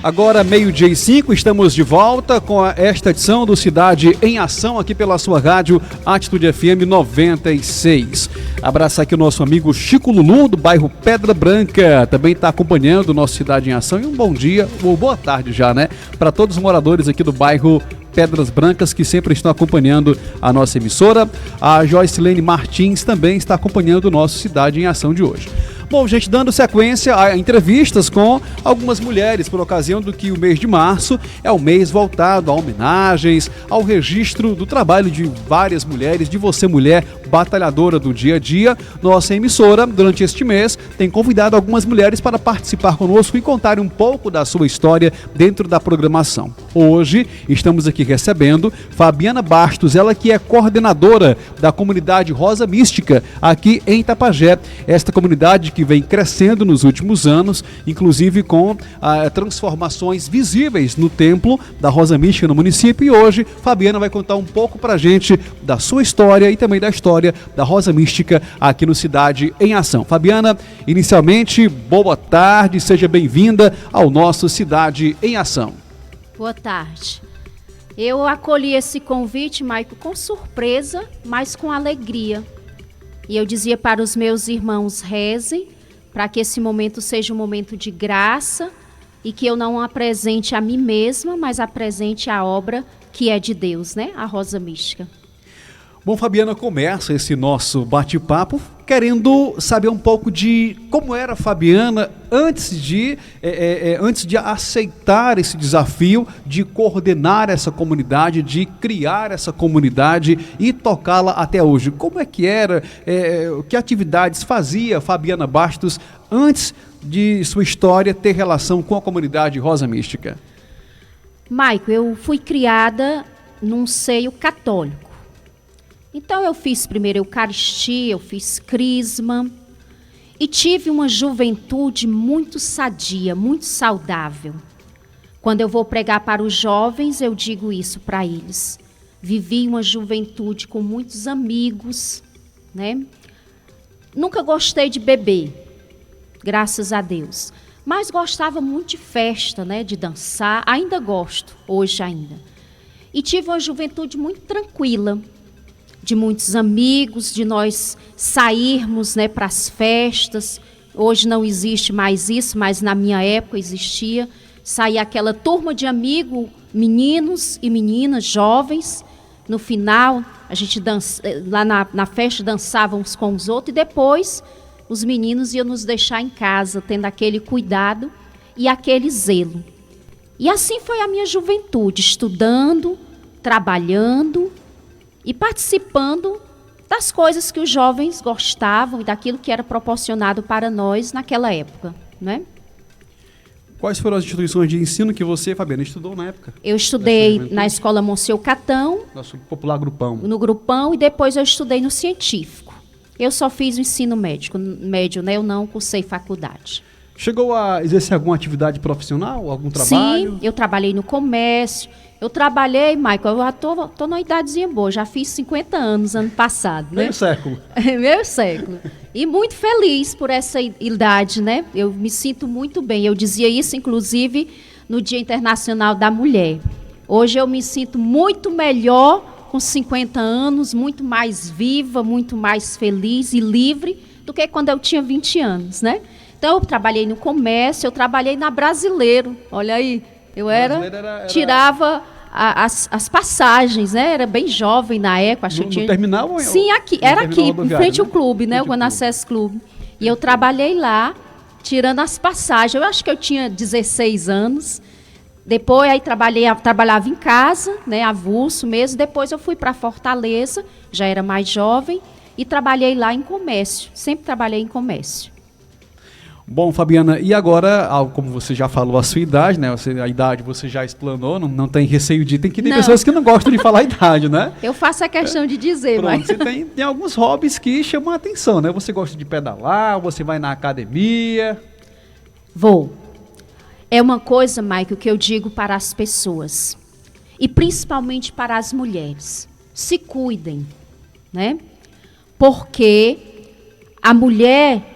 Agora, 12:05, estamos de volta com esta edição do Cidade em Ação, aqui pela sua rádio Atitude FM 96. Abraçar aqui o nosso amigo Chico Lulu, do bairro Pedra Branca, também está acompanhando o nosso Cidade em Ação. E um bom dia, ou boa tarde já, né? Para todos os moradores aqui do bairro Pedras Brancas que sempre estão acompanhando a nossa emissora. A Joycelene Martins também está acompanhando o nosso Cidade em Ação de hoje. Bom, gente, dando sequência a entrevistas com algumas mulheres, por ocasião do que o mês de março é o mês voltado a homenagens, ao registro do trabalho de várias mulheres, de você, mulher batalhadora do dia a dia. Nossa emissora, durante este mês, tem convidado algumas mulheres para participar conosco e contar um pouco da sua história dentro da programação. Hoje, estamos aqui recebendo Fabiana Bastos, ela que é coordenadora da comunidade Rosa Mística, aqui em Itapajé. Esta comunidade que vem crescendo nos últimos anos, inclusive com transformações visíveis no templo da Rosa Mística no município. E hoje, Fabiana vai contar um pouco pra gente da sua história e também da história da Rosa Mística aqui no Cidade em Ação. Fabiana, inicialmente, boa tarde, seja bem-vinda ao nosso Cidade em Ação. Boa tarde. Eu acolhi esse convite, Maico, com surpresa, mas com alegria. E eu dizia para os meus irmãos, rezem, para que esse momento seja um momento de graça e que eu não apresente a mim mesma, mas apresente a obra que é de Deus, né? A Rosa Mística. Bom, Fabiana, começa esse nosso bate-papo querendo saber um pouco de como era a Fabiana antes de aceitar esse desafio de coordenar essa comunidade, de criar essa comunidade e tocá-la até hoje. Como é que era, que atividades fazia Fabiana Bastos antes de sua história ter relação com a comunidade Rosa Mística? Maico, eu fui criada num seio católico. Então eu fiz primeiro Eucaristia, eu fiz Crisma e tive uma juventude muito sadia, muito saudável. Quando eu vou pregar para os jovens, eu digo isso para eles. Vivi uma juventude com muitos amigos, né? Nunca gostei de beber, graças a Deus. Mas gostava muito de festa, né? De dançar, ainda gosto, hoje ainda. E tive uma juventude muito tranquila, de muitos amigos, de nós sairmos, né, para as festas. Hoje não existe mais isso, mas na minha época existia. Saía aquela turma de amigos, meninos e meninas, jovens. No final, a gente lá na festa dançava uns com os outros e depois os meninos iam nos deixar em casa, tendo aquele cuidado e aquele zelo. E assim foi a minha juventude, estudando, trabalhando e participando das coisas que os jovens gostavam e daquilo que era proporcionado para nós naquela época, né? Quais foram as instituições de ensino que você, Fabiana, estudou na época? Eu estudei na Escola Monsenhor Catão. Nosso popular grupão. No grupão, e depois eu estudei no científico. Eu só fiz o ensino médio, né? Eu não cursei faculdade. Chegou a exercer alguma atividade profissional, algum trabalho? Sim, eu trabalhei no comércio. Eu trabalhei, Michael, eu já tô numa idadezinha boa, já fiz 50 anos ano passado, né? Meio século. Meio século. E muito feliz por essa idade, né? Eu me sinto muito bem. Eu dizia isso, inclusive, no Dia Internacional da Mulher. Hoje eu me sinto muito melhor com 50 anos, muito mais viva, muito mais feliz e livre do que quando eu tinha 20 anos, né? Então, eu trabalhei no comércio, eu trabalhei na Brasileiro, olha aí. Eu tirava as passagens, né? Era bem jovem na época. Acho que tinha... terminal? Sim, aqui, era aqui, em frente ao clube, né? O Guanaces Clube. E eu trabalhei lá, tirando as passagens. Eu acho que eu tinha 16 anos. Depois, aí trabalhava em casa, né? Avulso mesmo. Depois eu fui para Fortaleza, já era mais jovem, e trabalhei lá em comércio. Sempre trabalhei em comércio. Bom, Fabiana, e agora, como você já falou a sua idade, né? A idade você já explanou, não tem receio de... Tem pessoas que não gostam de falar a idade, né? Eu faço a questão de dizer, pronto, mas... Você tem alguns hobbies que chamam a atenção, né? Você gosta de pedalar, você vai na academia... Vou. É uma coisa, Michael, que eu digo para as pessoas, e principalmente para as mulheres. Se cuidem, né? Porque a mulher...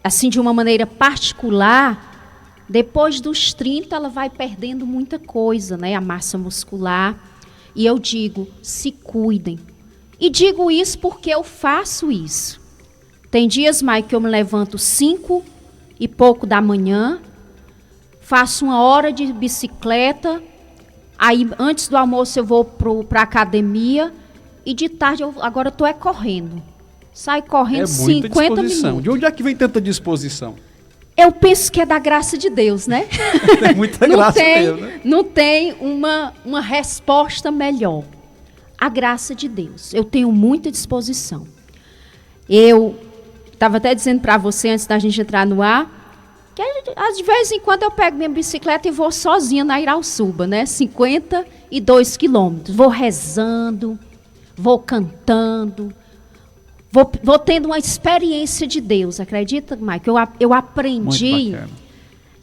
assim, de uma maneira particular, depois dos 30 ela vai perdendo muita coisa, né? A massa muscular. E eu digo, se cuidem. E digo isso porque eu faço isso. Tem dias, Mike, que eu me levanto 5 e pouco da manhã, faço 1 hora de bicicleta, aí antes do almoço eu vou para a academia e de tarde agora eu estou correndo. Saio correndo 50 minutos. De onde é que vem tanta disposição? Eu penso que é da graça de Deus, né? Tem muita graça mesmo, né? Não tem uma resposta melhor. A graça de Deus. Eu tenho muita disposição. Eu estava até dizendo para você, antes da gente entrar no ar, que de vez em quando eu pego minha bicicleta e vou sozinha na Irauçuba, né? 52 quilômetros. Vou rezando, vou cantando, vou tendo uma experiência de Deus. Acredita, Mike? Eu aprendi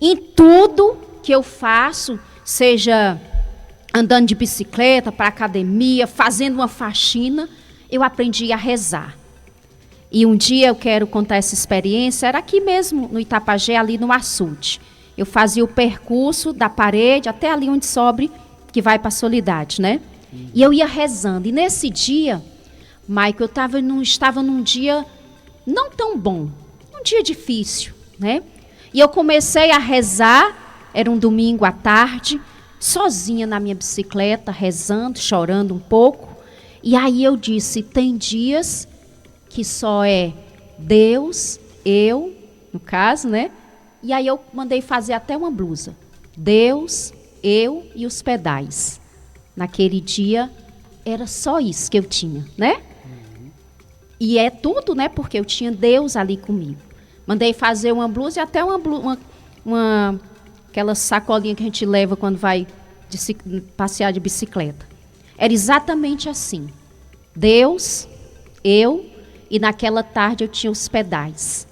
em tudo que eu faço, seja andando de bicicleta para academia, fazendo uma faxina, eu aprendi a rezar. E um dia eu quero contar essa experiência, era aqui mesmo no Itapajé, ali no açude. Eu fazia o percurso da parede até ali onde sobe, que vai para a Soledade, né? E eu ia rezando. E nesse dia, Mike, eu estava num dia não tão bom, um dia difícil, né? E eu comecei a rezar, era um domingo à tarde, sozinha na minha bicicleta, rezando, chorando um pouco. E aí eu disse, tem dias que só é Deus, eu, no caso, né? E aí eu mandei fazer até uma blusa. Deus, eu e os pedais. Naquele dia, era só isso que eu tinha, né? E é tudo, né? Porque eu tinha Deus ali comigo. Mandei fazer uma blusa e até aquela sacolinha que a gente leva quando vai passear de bicicleta. Era exatamente assim. Deus, eu, e naquela tarde eu tinha os pedais.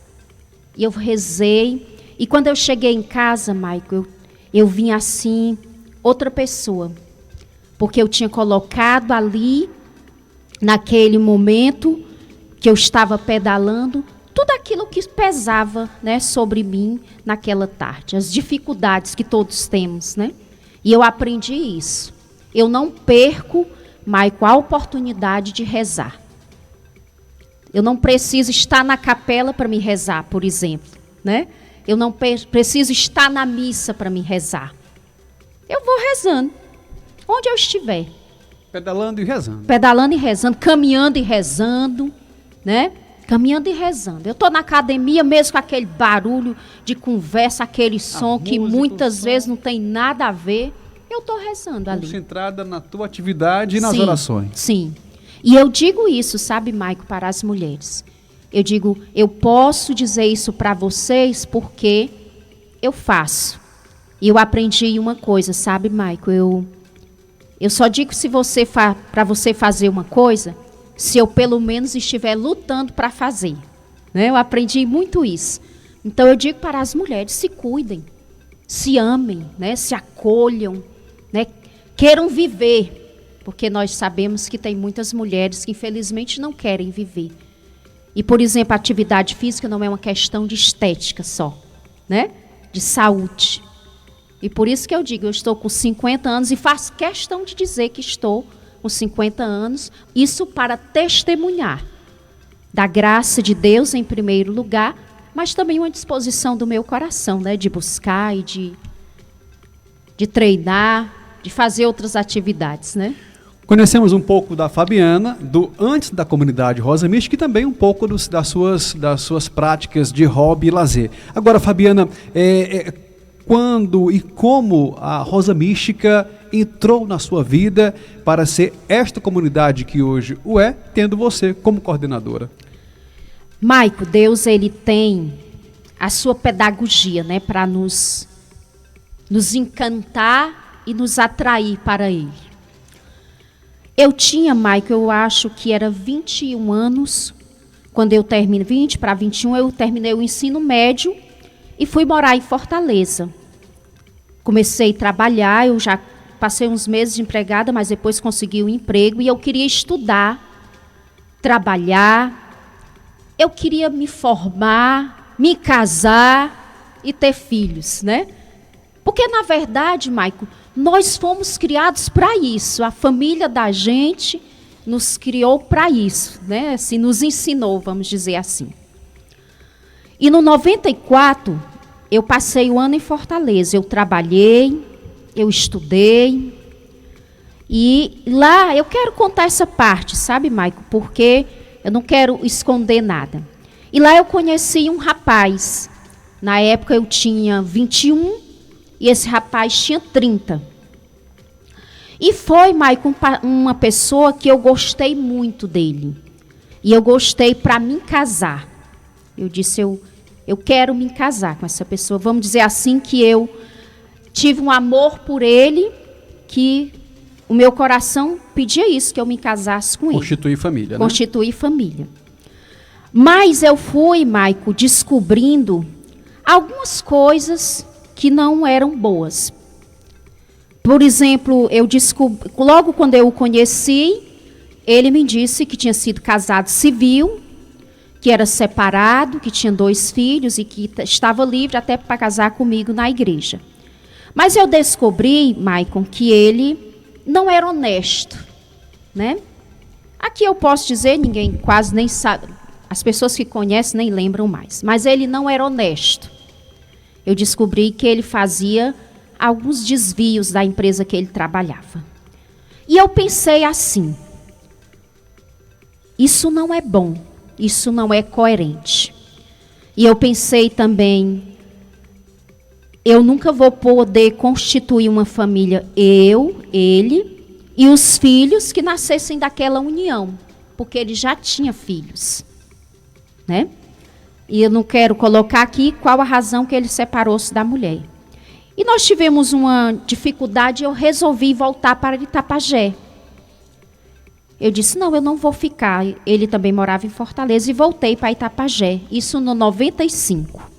E eu rezei. E quando eu cheguei em casa, Michael, eu vim assim, outra pessoa. Porque eu tinha colocado ali, naquele momento que eu estava pedalando, tudo aquilo que pesava, né, sobre mim naquela tarde. As dificuldades que todos temos, né? E eu aprendi isso. Eu não perco, Michael, a oportunidade de rezar. Eu não preciso estar na capela para me rezar, por exemplo, né? Eu não preciso estar na missa para me rezar. Eu vou rezando, onde eu estiver. Pedalando e rezando. Pedalando e rezando, caminhando e rezando, né? Caminhando e rezando. Eu estou na academia mesmo com aquele barulho de conversa, aquele som que muitas vezes não tem nada a ver. Eu estou rezando ali. Concentrada na tua atividade e nas orações. Sim. E eu digo isso, sabe, Maico, para as mulheres. Eu digo, eu posso dizer isso para vocês porque eu faço. E eu aprendi uma coisa, sabe, Maico? Eu só digo para você fazer uma coisa se eu pelo menos estiver lutando para fazer. Né? Eu aprendi muito isso. Então eu digo para as mulheres, se cuidem, se amem, né? Se acolham, né? Queiram viver. Porque nós sabemos que tem muitas mulheres que infelizmente não querem viver. E, por exemplo, a atividade física não é uma questão de estética só, né? De saúde. E por isso que eu digo, eu estou com 50 anos e faço questão de dizer que estou com 50 anos, isso para testemunhar da graça de Deus em primeiro lugar, mas também uma disposição do meu coração, né? De buscar e de treinar, de fazer outras atividades, né? Conhecemos um pouco da Fabiana, antes da comunidade Rosa Mística, e também um pouco das suas práticas de hobby e lazer. Agora, Fabiana, quando e como a Rosa Mística entrou na sua vida para ser esta comunidade que hoje o é, tendo você como coordenadora? Maico, Deus, ele tem a sua pedagogia, né, para nos encantar e nos atrair para ele. Eu tinha, Maico, eu acho que era 21 anos, quando eu terminei, 20 para 21, eu terminei o ensino médio e fui morar em Fortaleza. Comecei a trabalhar, eu já passei uns meses de empregada, mas depois consegui um emprego e eu queria estudar, trabalhar, eu queria me formar, me casar e ter filhos, né? Porque, na verdade, Maico, nós fomos criados para isso. A família da gente nos criou para isso, né? Assim, nos ensinou, vamos dizer assim. E no 94, eu passei o ano em Fortaleza. Eu trabalhei, eu estudei. E lá, eu quero contar essa parte, sabe, Maico? Porque eu não quero esconder nada. E lá eu conheci um rapaz. Na época eu tinha 21 e esse rapaz tinha 30. E foi, Maico, uma pessoa que eu gostei muito dele. E eu gostei para me casar. Eu disse, eu quero me casar com essa pessoa. Vamos dizer assim que eu tive um amor por ele, que o meu coração pedia isso, que eu me casasse com ele. Constituir família, né? Constituir família. Mas eu fui, Maico, descobrindo algumas coisas que não eram boas. Por exemplo, eu descobri, logo quando eu o conheci, ele me disse que tinha sido casado civil, que era separado, que tinha 2 filhos e que estava livre até para casar comigo na igreja. Mas eu descobri, Maicon, que ele não era honesto, né? Aqui eu posso dizer, ninguém quase nem sabe, as pessoas que conhecem nem lembram mais, mas ele não era honesto. Eu descobri que ele fazia alguns desvios da empresa que ele trabalhava. E eu pensei assim, isso não é bom, isso não é coerente. E eu pensei também, eu nunca vou poder constituir uma família, ele e os filhos que nascessem daquela união, porque ele já tinha filhos, né? E eu não quero colocar aqui qual a razão que ele separou-se da mulher. E nós tivemos uma dificuldade, eu resolvi voltar para Itapajé. Eu disse, não, eu não vou ficar. Ele também morava em Fortaleza e voltei para Itapajé. Isso no 95.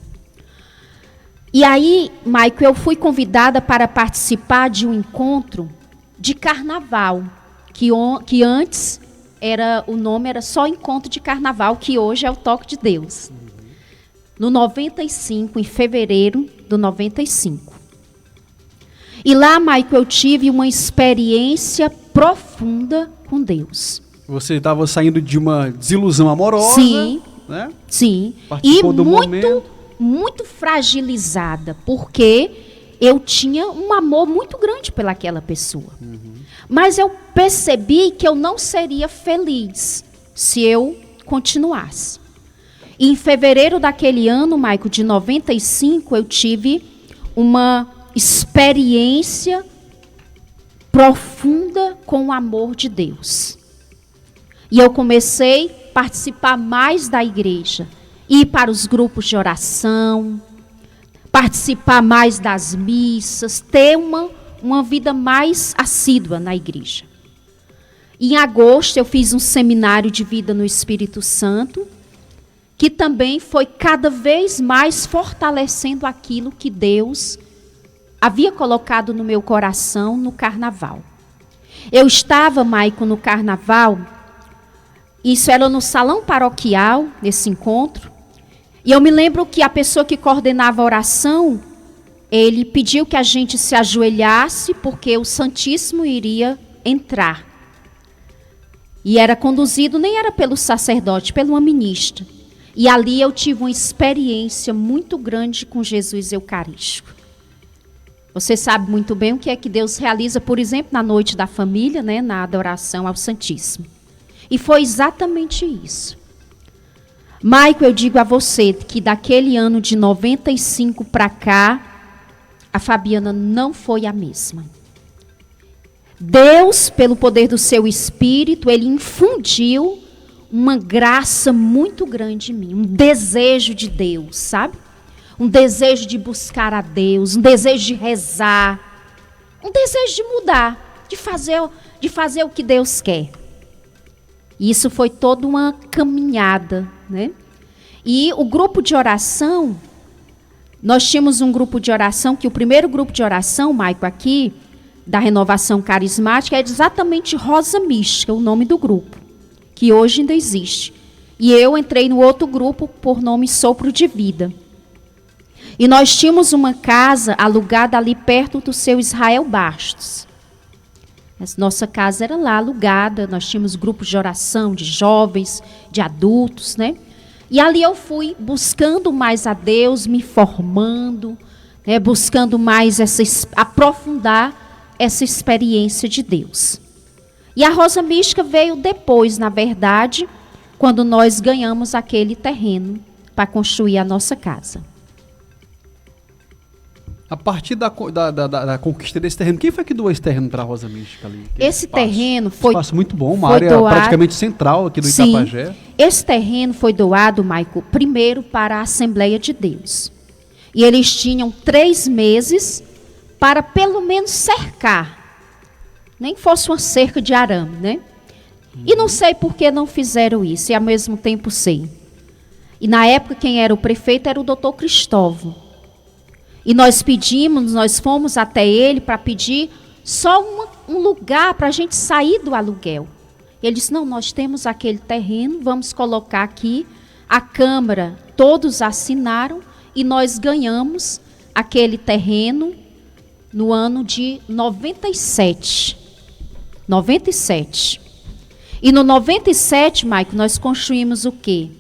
E aí, Maico, eu fui convidada para participar de um encontro de carnaval, que antes o nome era só Encontro de Carnaval, que hoje é o Toque de Deus. No 95, em fevereiro do 95. E lá, Maico, eu tive uma experiência profunda com Deus. Você estava saindo de uma desilusão amorosa, sim, né? Sim. Participou do momento. Muito fragilizada, porque eu tinha um amor muito grande pelaquela pessoa. Mas eu percebi que eu não seria feliz se eu continuasse. E em fevereiro daquele ano, Maico, de 95, eu tive uma experiência profunda com o amor de Deus. E eu comecei a participar mais da igreja, ir para os grupos de oração, participar mais das missas, ter uma vida mais assídua na igreja. Em agosto eu fiz um seminário de vida no Espírito Santo, que também foi cada vez mais fortalecendo aquilo que Deus havia colocado no meu coração no carnaval. Eu estava, Maico, no carnaval, isso era no salão paroquial, nesse encontro, e eu me lembro que a pessoa que coordenava a oração, ele pediu que a gente se ajoelhasse, porque o Santíssimo iria entrar. E era conduzido, nem era pelo sacerdote, pela uma ministra. E ali eu tive uma experiência muito grande com Jesus Eucarístico. Você sabe muito bem o que é que Deus realiza, por exemplo, na noite da família, né, na adoração ao Santíssimo. E foi exatamente isso. Maico, eu digo a você que daquele ano de 95 para cá, a Fabiana não foi a mesma. Deus, pelo poder do seu Espírito, Ele infundiu uma graça muito grande em mim, um desejo de Deus, sabe? Um desejo de buscar a Deus, um desejo de rezar, um desejo de mudar, de fazer o que Deus quer. E isso foi toda uma caminhada, né? E o grupo de oração, nós tínhamos um grupo de oração, que o primeiro grupo de oração, Maico, aqui, da Renovação Carismática, é exatamente Rosa Mística, o nome do grupo, que hoje ainda existe. E eu entrei no outro grupo por nome Sopro de Vida. E nós tínhamos uma casa alugada ali perto do seu Israel Bastos. Nossa casa era lá alugada, nós tínhamos grupos de oração, de jovens, de adultos, né? E ali eu fui buscando mais a Deus, me formando, né? Buscando mais aprofundar essa experiência de Deus. E a Rosa Mística veio depois, na verdade, quando nós ganhamos aquele terreno para construir a nossa casa. A partir da conquista desse terreno, quem foi que doou esse terreno para a Rosa Mística ali? Esse terreno foi... Um espaço muito bom, uma área praticamente central aqui do Itapajé. Sim, esse terreno foi doado, Maico, primeiro para a Assembleia de Deus. E eles tinham 3 meses para pelo menos cercar. Nem fosse uma cerca de arame, né? E não sei por que não fizeram isso, e ao mesmo tempo sei. E na época quem era o prefeito era o doutor Cristóvão. E nós fomos até ele para pedir só um lugar para a gente sair do aluguel. Ele disse, não, nós temos aquele terreno, vamos colocar aqui. A Câmara, todos assinaram e nós ganhamos aquele terreno no ano de 97. 97. E no 97, Maico, nós construímos o quê?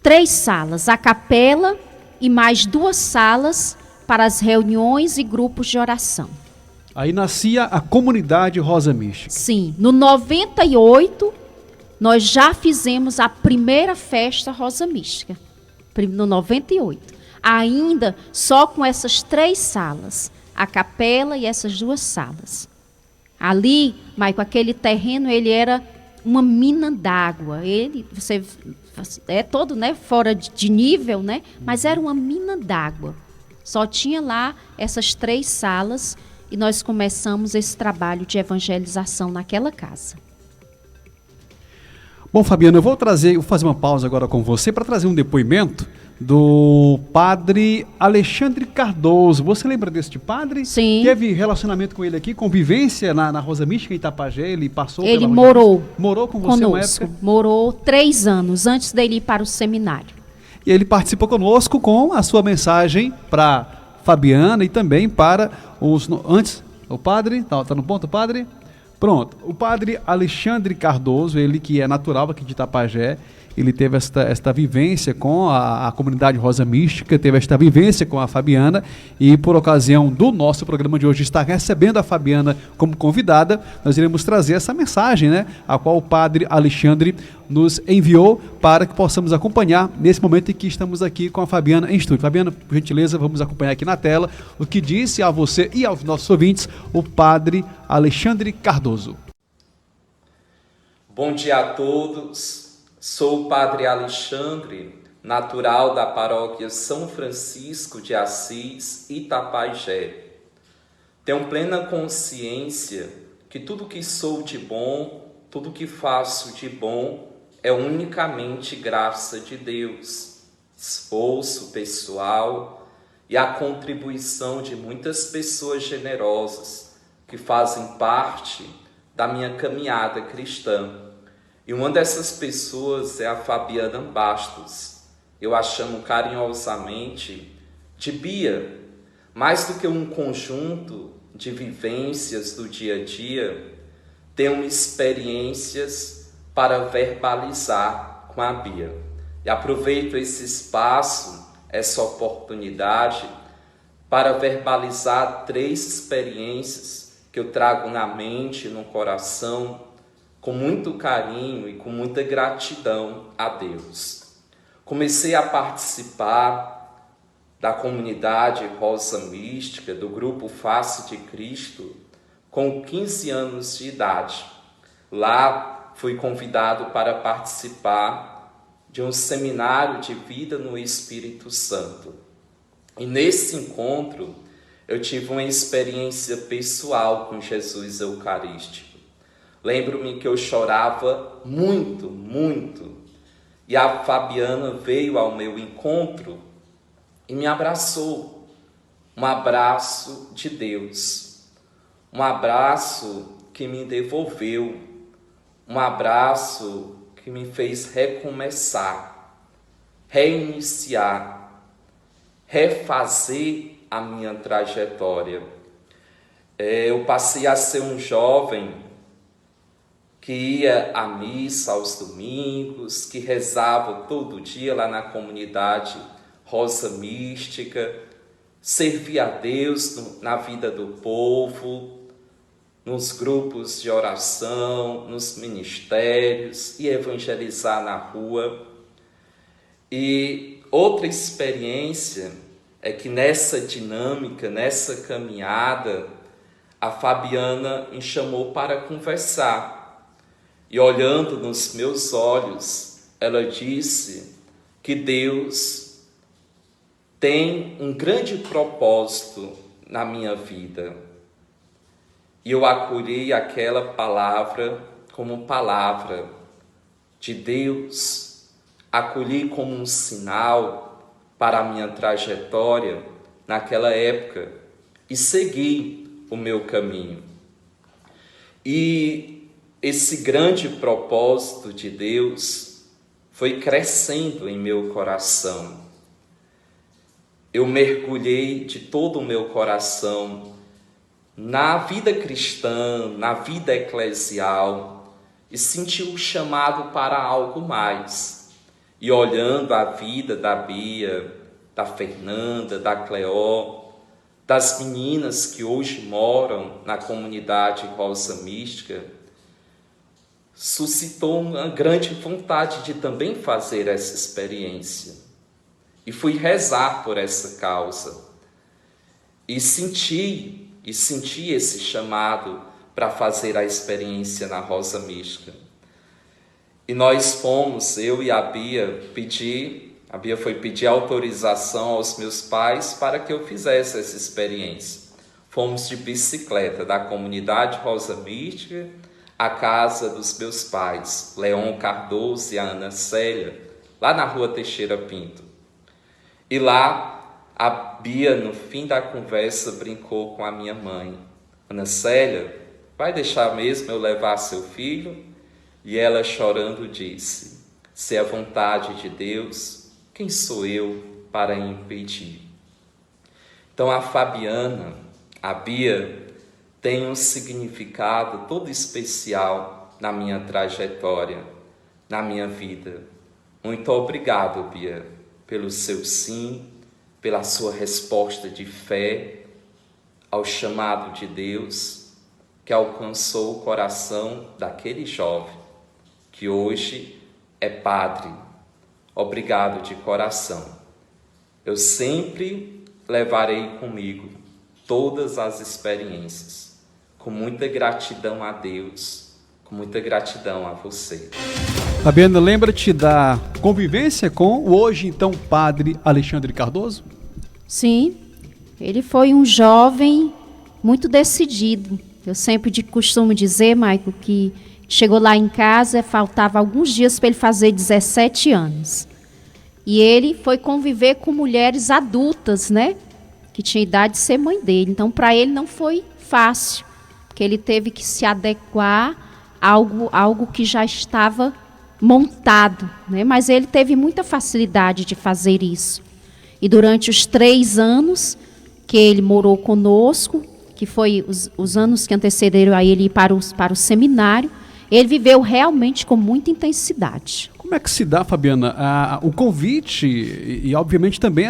3 salas, a capela e mais 2 salas para as reuniões e grupos de oração. Aí nascia a comunidade Rosa Mística. Sim, no 98 nós já fizemos a primeira festa Rosa Mística, no 98. Ainda só com essas 3 salas, a capela e essas 2 salas. Ali, Maico, aquele terreno, ele era uma mina d'água. Você é todo, né, fora de nível, né? Mas era uma mina d'água. Só tinha lá essas 3 salas e nós começamos esse trabalho de evangelização naquela casa. Bom, Fabiana, eu vou fazer uma pausa agora com você para trazer um depoimento do padre Alexandre Cardoso. Você lembra desse padre? Sim. Teve relacionamento com ele aqui, convivência na Rosa Mística em Itapajé, ele passou Ele pela morou com você uma época? Morou 3 anos antes dele ir para o seminário. E ele participou conosco com a sua mensagem para Fabiana e também para o padre, tá no ponto, padre? Pronto, o padre Alexandre Cardoso, ele que é natural aqui de Itapajé, ele teve esta vivência com a comunidade Rosa Mística, teve esta vivência com a Fabiana e por ocasião do nosso programa de hoje estar recebendo a Fabiana como convidada, nós iremos trazer essa mensagem, né, a qual o padre Alexandre nos enviou para que possamos acompanhar nesse momento em que estamos aqui com a Fabiana em estúdio. Fabiana, por gentileza, vamos acompanhar aqui na tela o que disse a você e aos nossos ouvintes o padre Alexandre Cardoso. Bom dia a todos. Sou o padre Alexandre, natural da paróquia São Francisco de Assis, Itapajé. Tenho plena consciência que tudo que sou de bom, tudo que faço de bom, é unicamente graça de Deus, esforço pessoal e a contribuição de muitas pessoas generosas que fazem parte da minha caminhada cristã. E uma dessas pessoas é a Fabiana Bastos. Eu a chamo carinhosamente de Bia. Mais do que um conjunto de vivências do dia a dia, tenho experiências para verbalizar com a Bia. E aproveito esse espaço, essa oportunidade, para verbalizar 3 experiências que eu trago na mente, no coração, com muito carinho e com muita gratidão a Deus. Comecei a participar da comunidade Rosa Mística, do grupo Face de Cristo, com 15 anos de idade. Lá fui convidado para participar de um seminário de vida no Espírito Santo. E nesse encontro eu tive uma experiência pessoal com Jesus Eucarístico. Lembro-me que eu chorava muito, muito. E a Fabiana veio ao meu encontro e me abraçou. Um abraço de Deus. Um abraço que me devolveu. Um abraço que me fez recomeçar, reiniciar, refazer a minha trajetória. Eu passei a ser um jovem que ia à missa aos domingos, que rezava todo dia lá na comunidade Rosa Mística, servia a Deus na vida do povo, nos grupos de oração, nos ministérios, e evangelizar na rua. E outra experiência é que nessa dinâmica, nessa caminhada, a Fabiana me chamou para conversar. E olhando nos meus olhos, ela disse que Deus tem um grande propósito na minha vida. E eu acolhi aquela palavra como palavra de Deus, acolhi como um sinal para a minha trajetória naquela época e segui o meu caminho. E esse grande propósito de Deus foi crescendo em meu coração. Eu mergulhei de todo o meu coração na vida cristã, na vida eclesial, e senti o chamado para algo mais. E olhando a vida da Bia, da Fernanda, da Cleó, das meninas que hoje moram na comunidade Rosa Mística, suscitou uma grande vontade de também fazer essa experiência. E fui rezar por essa causa. E senti esse chamado para fazer a experiência na Rosa Mística. E nós fomos, eu e a Bia foi pedir autorização aos meus pais para que eu fizesse essa experiência. Fomos de bicicleta da comunidade Rosa Mística à casa dos meus pais, Leon Cardoso e a Ana Célia, lá na rua Teixeira Pinto. E lá, a Bia, no fim da conversa, brincou com a minha mãe. Ana Célia, vai deixar mesmo eu levar seu filho? E ela, chorando, disse, se é vontade de Deus, quem sou eu para impedir? Então, a Fabiana, a Bia, tem um significado todo especial na minha trajetória, na minha vida. Muito obrigado, Bia, pelo seu sim, pela sua resposta de fé ao chamado de Deus que alcançou o coração daquele jovem que hoje é padre. Obrigado de coração. Eu sempre levarei comigo todas as experiências, com muita gratidão a Deus, com muita gratidão a você. Fabiana, lembra-te da convivência com o hoje então padre Alexandre Cardoso? Sim, ele foi um jovem muito decidido. Eu sempre costumo dizer, Maico, que chegou lá em casa, faltava alguns dias para ele fazer 17 anos. E ele foi conviver com mulheres adultas, né? Que tinha idade de ser mãe dele. Então, para ele não foi fácil, porque ele teve que se adequar a algo que já estava montado, né? Mas ele teve muita facilidade de fazer isso. E durante os 3 anos que ele morou conosco, que foi os anos que antecederam a ele ir para o seminário, ele viveu realmente com muita intensidade. Como é que se dá, Fabiana, o convite e obviamente também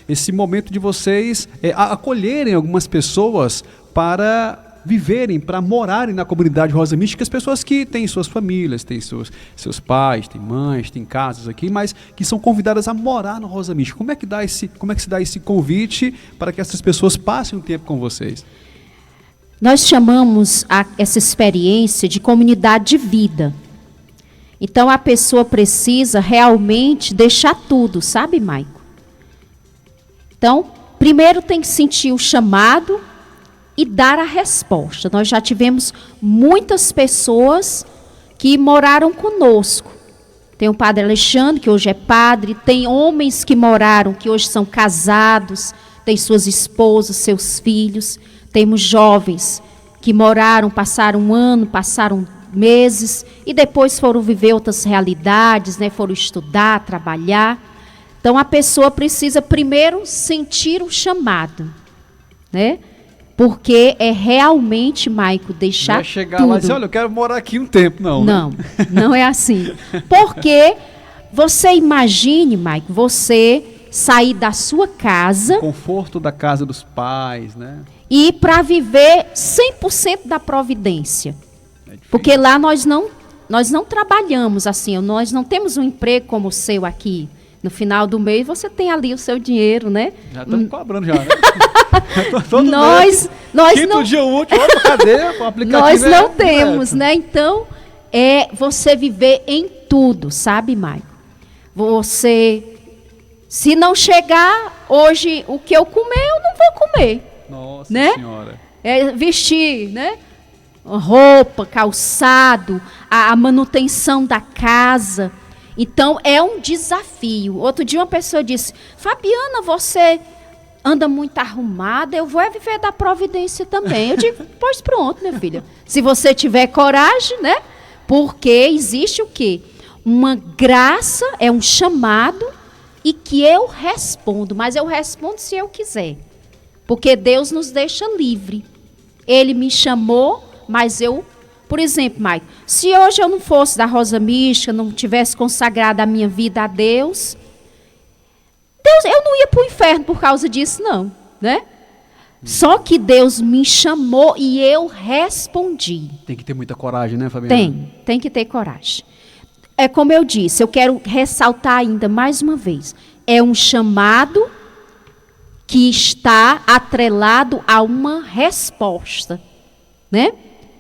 esse momento de vocês acolherem algumas pessoas para viverem, para morarem na comunidade Rosa Mística, as pessoas que têm suas famílias, têm seus pais, têm mães, têm casas aqui, mas que são convidadas a morar no Rosa Mística. Como é que se dá esse convite para que essas pessoas passem um tempo com vocês? Nós chamamos essa experiência de comunidade de vida. Então, a pessoa precisa realmente deixar tudo, sabe, Maico? Então, primeiro tem que sentir o chamado e dar a resposta. Nós já tivemos muitas pessoas que moraram conosco. Tem o padre Alexandre, que hoje é padre, tem homens que moraram, que hoje são casados, têm suas esposas, seus filhos. Temos jovens que moraram, passaram um ano, passaram meses e depois foram viver outras realidades, né? Foram estudar, trabalhar. Então, a pessoa precisa primeiro sentir o chamado, né? Porque é realmente, Maico, deixar Não é chegar tudo. lá e dizer, olha, eu quero morar aqui um tempo, não. Não, né? não é assim. Porque você imagine, Maico, você sair da sua casa O conforto da casa dos pais, né? e ir para viver 100% da providência. É difícil. Porque lá nós não trabalhamos assim, nós não temos um emprego como o seu aqui. No final do mês você tem ali o seu dinheiro, né? Já estamos cobrando já, né? Todo Nós quinto não, dia útil, opa, cadê? O aplicativo nós não direto. temos, né? Então, é você viver em tudo, sabe, Maico? Você, se não chegar hoje o que eu comer, eu não vou comer. Nossa Né? Senhora. É vestir, né? Roupa, calçado, a manutenção da casa. Então, é um desafio. Outro dia uma pessoa disse, Fabiana, você anda muito arrumada, eu vou viver da providência também. Eu digo, pois pronto, minha filha. Se você tiver coragem, né? Porque existe o quê? Uma graça, é um chamado, e que eu respondo. Mas eu respondo se eu quiser. Porque Deus nos deixa livre. Ele me chamou, mas eu... Por exemplo, Maico, se hoje eu não fosse da Rosa Mística, não tivesse consagrado a minha vida a Deus, eu não ia para o inferno por causa disso, não, né? Só que Deus me chamou e eu respondi. Tem que ter muita coragem, né, Fabiana? Tem que ter coragem. É como eu disse, eu quero ressaltar ainda mais uma vez. É um chamado que está atrelado a uma resposta, né?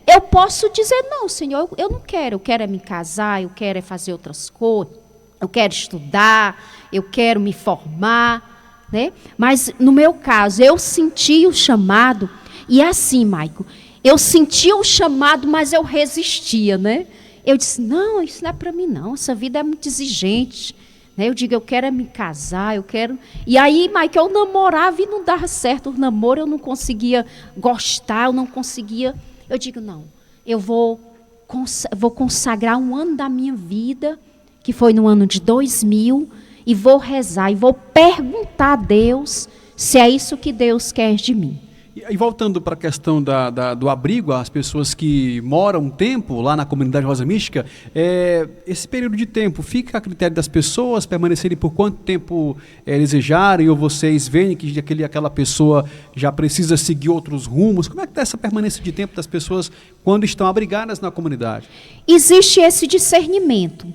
Eu posso dizer, não, Senhor, eu não quero. Eu quero é me casar, eu quero é fazer outras coisas, eu quero estudar, eu quero me formar, né? Mas, no meu caso, eu senti o chamado, e assim, Maico, eu sentia o chamado, mas eu resistia, né? Eu disse, não, isso não é para mim, não, essa vida é muito exigente. Né? Eu digo, eu quero é me casar, eu quero... E aí, Maico, eu namorava e não dava certo o namoro, eu não conseguia gostar, eu não conseguia... Eu digo, não, eu vou consagrar um ano da minha vida, que foi no ano de 2000, e vou rezar, e vou perguntar a Deus se é isso que Deus quer de mim. E voltando para a questão do abrigo, as pessoas que moram um tempo lá na comunidade Rosa Mística, esse período de tempo fica a critério das pessoas permanecerem por quanto tempo desejarem, ou vocês veem que aquela pessoa já precisa seguir outros rumos? Como é que está essa permanência de tempo das pessoas quando estão abrigadas na comunidade? Existe esse discernimento.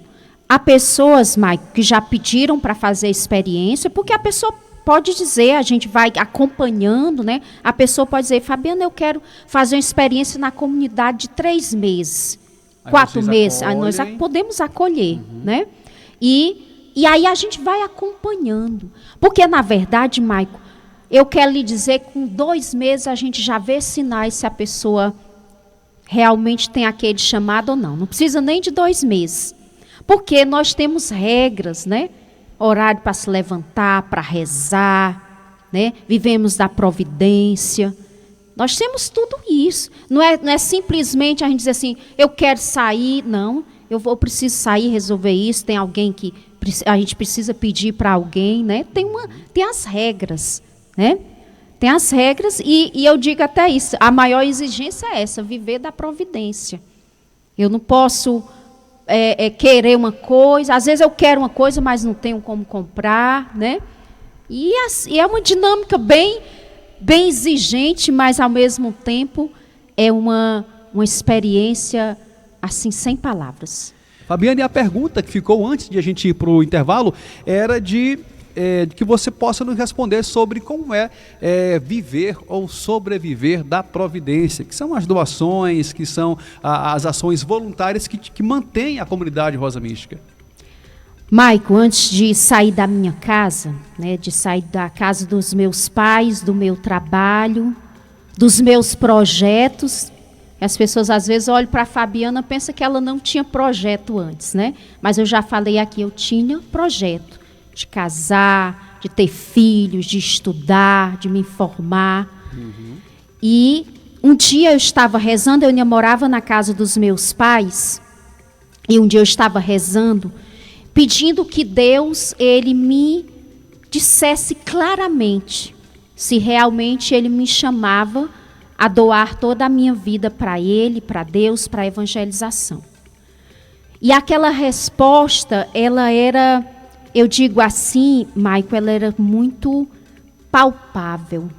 Há pessoas, Maico, que já pediram para fazer experiência, porque a pessoa pode dizer, a gente vai acompanhando, né? A pessoa pode dizer, Fabiana, eu quero fazer uma experiência na comunidade de 3 meses, Aí 4 vocês meses. Aí nós acolhem. podemos acolher, né? E aí a gente vai acompanhando. Porque, na verdade, Maico, eu quero lhe dizer que com 2 meses a gente já vê sinais se a pessoa realmente tem aquele chamado ou não. Não precisa nem de 2 meses. Porque nós temos regras, né? Horário para se levantar, para rezar, né? Vivemos da providência. Nós temos tudo isso. Não é simplesmente a gente dizer assim, eu quero sair. Não, eu preciso sair, resolver isso. Tem alguém que a gente precisa pedir para alguém, né? Tem as regras, né? Tem as regras e eu digo até isso. A maior exigência é essa, viver da providência. Eu não posso... querer uma coisa, às vezes eu quero uma coisa, mas não tenho como comprar, né? E é uma dinâmica bem exigente, mas ao mesmo tempo é uma experiência assim, sem palavras. Fabiana, e a pergunta que ficou antes de a gente ir para o intervalo era de que você possa nos responder sobre como é viver ou sobreviver da providência, que são as doações, que são as ações voluntárias que mantêm a comunidade Rosa Mística. Maico, antes de sair da minha casa, né, de sair da casa dos meus pais, do meu trabalho, dos meus projetos, as pessoas às vezes olham para a Fabiana e pensam que ela não tinha projeto antes, né? Mas eu já falei aqui, eu tinha projeto. De casar, de ter filhos, de estudar, de me formar. E um dia eu estava rezando, eu ainda morava na casa dos meus pais, e um dia eu estava rezando, pedindo que Deus, Ele me dissesse claramente se realmente ele me chamava a doar toda a minha vida para ele, para Deus, para a evangelização. E aquela resposta, ela era, eu digo assim, Maico, ela era muito palpável.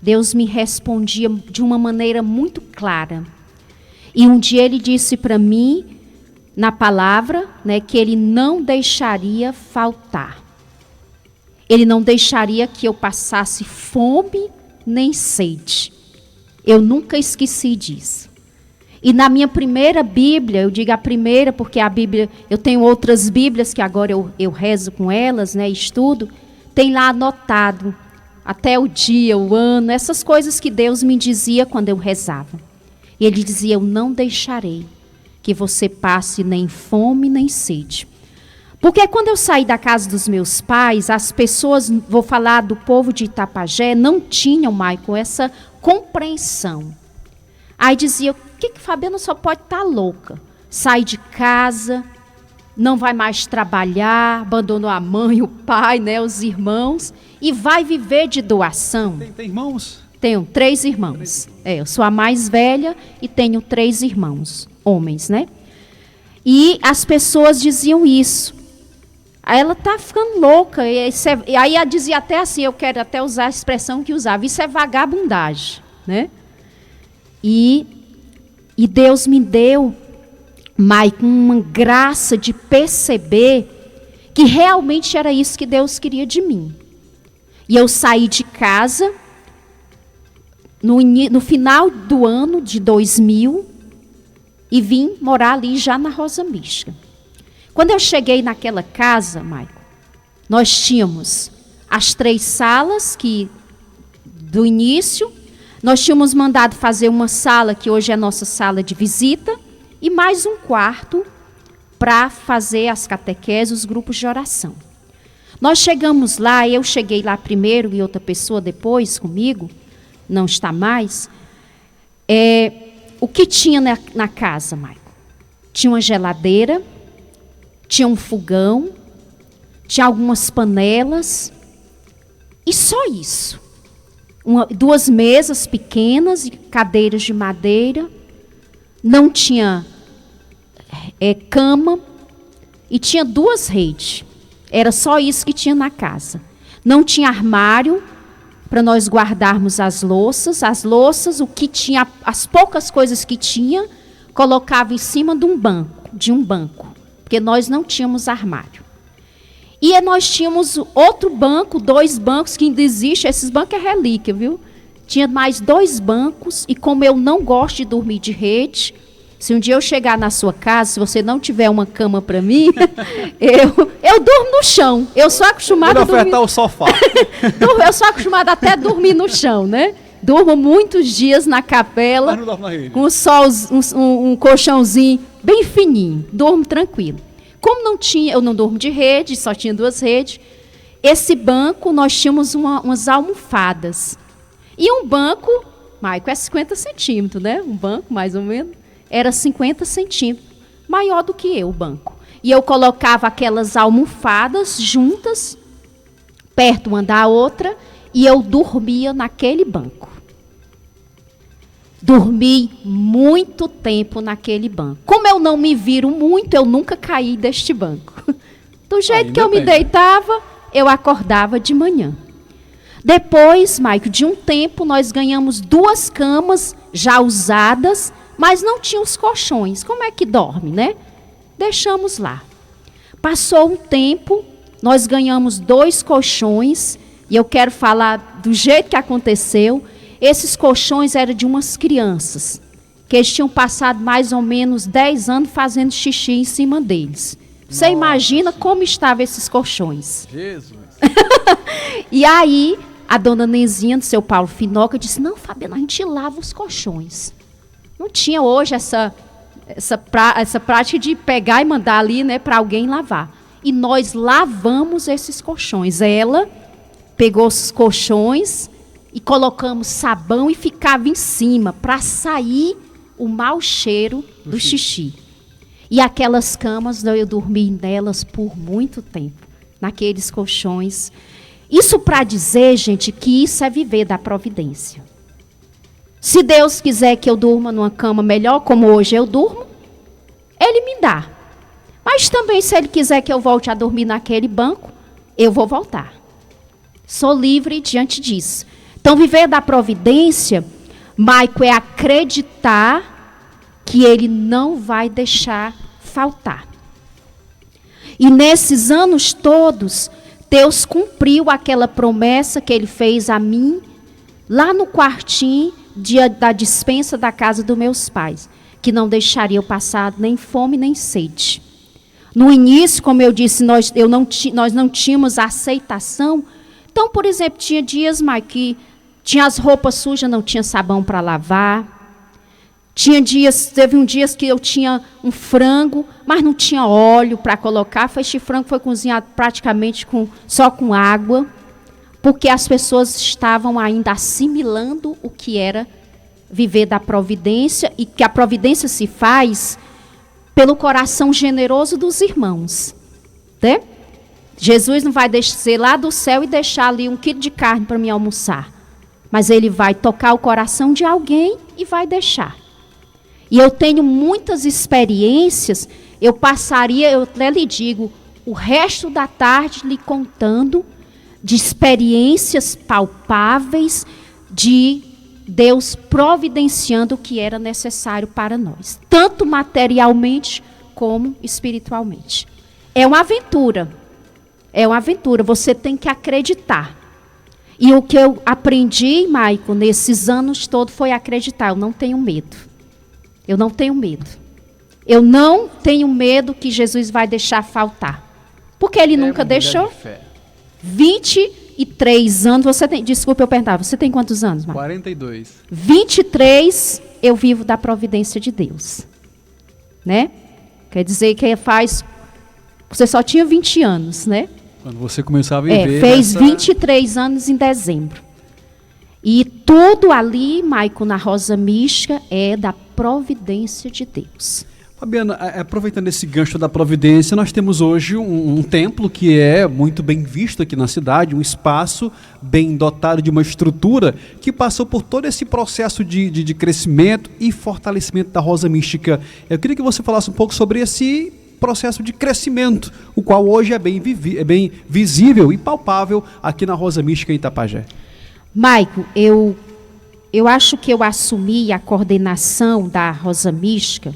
Deus me respondia de uma maneira muito clara. E um dia ele disse para mim, na palavra, né, que ele não deixaria faltar. Ele não deixaria que eu passasse fome nem sede. Eu nunca esqueci disso. E na minha primeira Bíblia, eu digo a primeira porque a Bíblia, eu tenho outras Bíblias que agora eu rezo com elas, né, estudo, tem lá anotado até o dia, o ano, essas coisas que Deus me dizia quando eu rezava. E ele dizia, eu não deixarei que você passe nem fome nem sede. Porque quando eu saí da casa dos meus pais, as pessoas, vou falar do povo de Itapajé, não tinham, Michael, essa compreensão. Aí dizia, o que Fabiana só pode estar louca? Sai de casa, não vai mais trabalhar, abandonou a mãe, o pai, né, os irmãos, e vai viver de doação. Tem irmãos? Tenho 3 irmãos. Eu sou a mais velha e tenho 3 irmãos, homens, né? E as pessoas diziam isso. Aí ela tá ficando louca. E aí ela dizia até assim, eu quero até usar a expressão que usava, isso é vagabundagem, né? E Deus me deu, Maicon, uma graça de perceber que realmente era isso que Deus queria de mim. E eu saí de casa no final do ano de 2000 e vim morar ali já na Rosa Mística. Quando eu cheguei naquela casa, Maicon, nós tínhamos as 3 salas que do início, nós tínhamos mandado fazer uma sala que hoje é a nossa sala de visita e mais um quarto para fazer as catequeses, os grupos de oração. Nós chegamos lá, eu cheguei lá primeiro e outra pessoa depois comigo, não está mais. O que tinha na casa, Maicon? Tinha uma geladeira, tinha um fogão, tinha algumas panelas e só isso. 2 mesas pequenas e cadeiras de madeira, não tinha cama e tinha 2 redes. Era só isso que tinha na casa. Não tinha armário para nós guardarmos as louças, o que tinha, as poucas coisas que tinha, colocava em cima de um banco, porque nós não tínhamos armário. E nós tínhamos outro banco, 2 bancos que ainda existem, esses bancos é relíquia, viu? Tinha mais 2 bancos, e como eu não gosto de dormir de rede, se um dia eu chegar na sua casa, se você não tiver uma cama para mim, eu durmo no chão. Eu sou acostumada a dormir... ofertar o sofá. Eu sou acostumada até a dormir no chão, né? Durmo muitos dias na capela, com um colchãozinho bem fininho. Durmo tranquilo. Como não tinha, eu não durmo de rede, só tinha 2 redes. Esse banco, nós tínhamos umas almofadas. E um banco, Maico, é 50 centímetros, né? Um banco, mais ou menos. Era 50 centímetros, maior do que eu, o banco. E eu colocava aquelas almofadas juntas, perto uma da outra, e eu dormia naquele banco. Dormi muito tempo naquele banco. Como eu não me viro muito, eu nunca caí deste banco. Do jeito que eu me deitava, eu acordava de manhã. Depois, Maico, de um tempo, nós ganhamos 2 camas já usadas, mas não tinha os colchões. Como é que dorme, né? Deixamos lá. Passou um tempo, nós ganhamos 2 colchões, e eu quero falar do jeito que aconteceu. Esses colchões eram de umas crianças, que eles tinham passado mais ou menos 10 anos fazendo xixi em cima deles. Você imagina como estavam esses colchões. Jesus. E aí, a dona Nezinha do seu Paulo Finoca disse, não, Fabiana, a gente lava os colchões. Não tinha hoje essa prática de pegar e mandar ali, né, para alguém lavar. E nós lavamos esses colchões. Ela pegou os colchões e colocamos sabão e ficava em cima para sair o mau cheiro do xixi. E aquelas camas, eu dormi nelas por muito tempo, naqueles colchões. Isso para dizer, gente, que isso é viver da providência. Se Deus quiser que eu durma numa cama melhor, como hoje eu durmo, Ele me dá. Mas também, se Ele quiser que eu volte a dormir naquele banco, eu vou voltar. Sou livre diante disso. Então, viver da providência, Maico, é acreditar que Ele não vai deixar faltar. E nesses anos todos, Deus cumpriu aquela promessa que Ele fez a mim, lá no quartinho da despensa da casa dos meus pais, que não deixaria eu passar nem fome nem sede. No início, como eu disse, nós não tínhamos aceitação. Então, por exemplo, tinha dias, Mike, que tinha as roupas sujas, não tinha sabão para lavar. Teve um dia que eu tinha um frango, mas não tinha óleo para colocar. Este frango foi cozinhado praticamente só com água, porque as pessoas estavam ainda assimilando o que era viver da providência, e que a providência se faz pelo coração generoso dos irmãos. Né? Jesus não vai descer lá do céu e deixar ali 1 quilo de carne para mim almoçar. Mas Ele vai tocar o coração de alguém e vai deixar. E eu tenho muitas experiências, eu até lhe digo, o resto da tarde lhe contando de experiências palpáveis de Deus providenciando o que era necessário para nós, tanto materialmente como espiritualmente. É uma aventura, você tem que acreditar. E o que eu aprendi, Maico, nesses anos todos foi acreditar. Eu não tenho medo. Eu não tenho medo que Jesus vai deixar faltar. Porque Ele nunca deixou. 23 anos, desculpa eu perguntar, você tem quantos anos, Maico? 42. 23, eu vivo da providência de Deus. Né? Quer dizer que você só tinha 20 anos, né? Quando você começou a viver. Fez 23 anos em dezembro. E tudo ali, Maico, na Rosa Mística, é da providência de Deus. Fabiana, aproveitando esse gancho da providência, nós temos hoje um templo que é muito bem visto aqui na cidade, um espaço bem dotado de uma estrutura que passou por todo esse processo de crescimento e fortalecimento da Rosa Mística. Eu queria que você falasse um pouco sobre esse processo de crescimento, o qual hoje é bem visível e palpável aqui na Rosa Mística em Itapajé. Maico, eu acho que eu assumi a coordenação da Rosa Mística,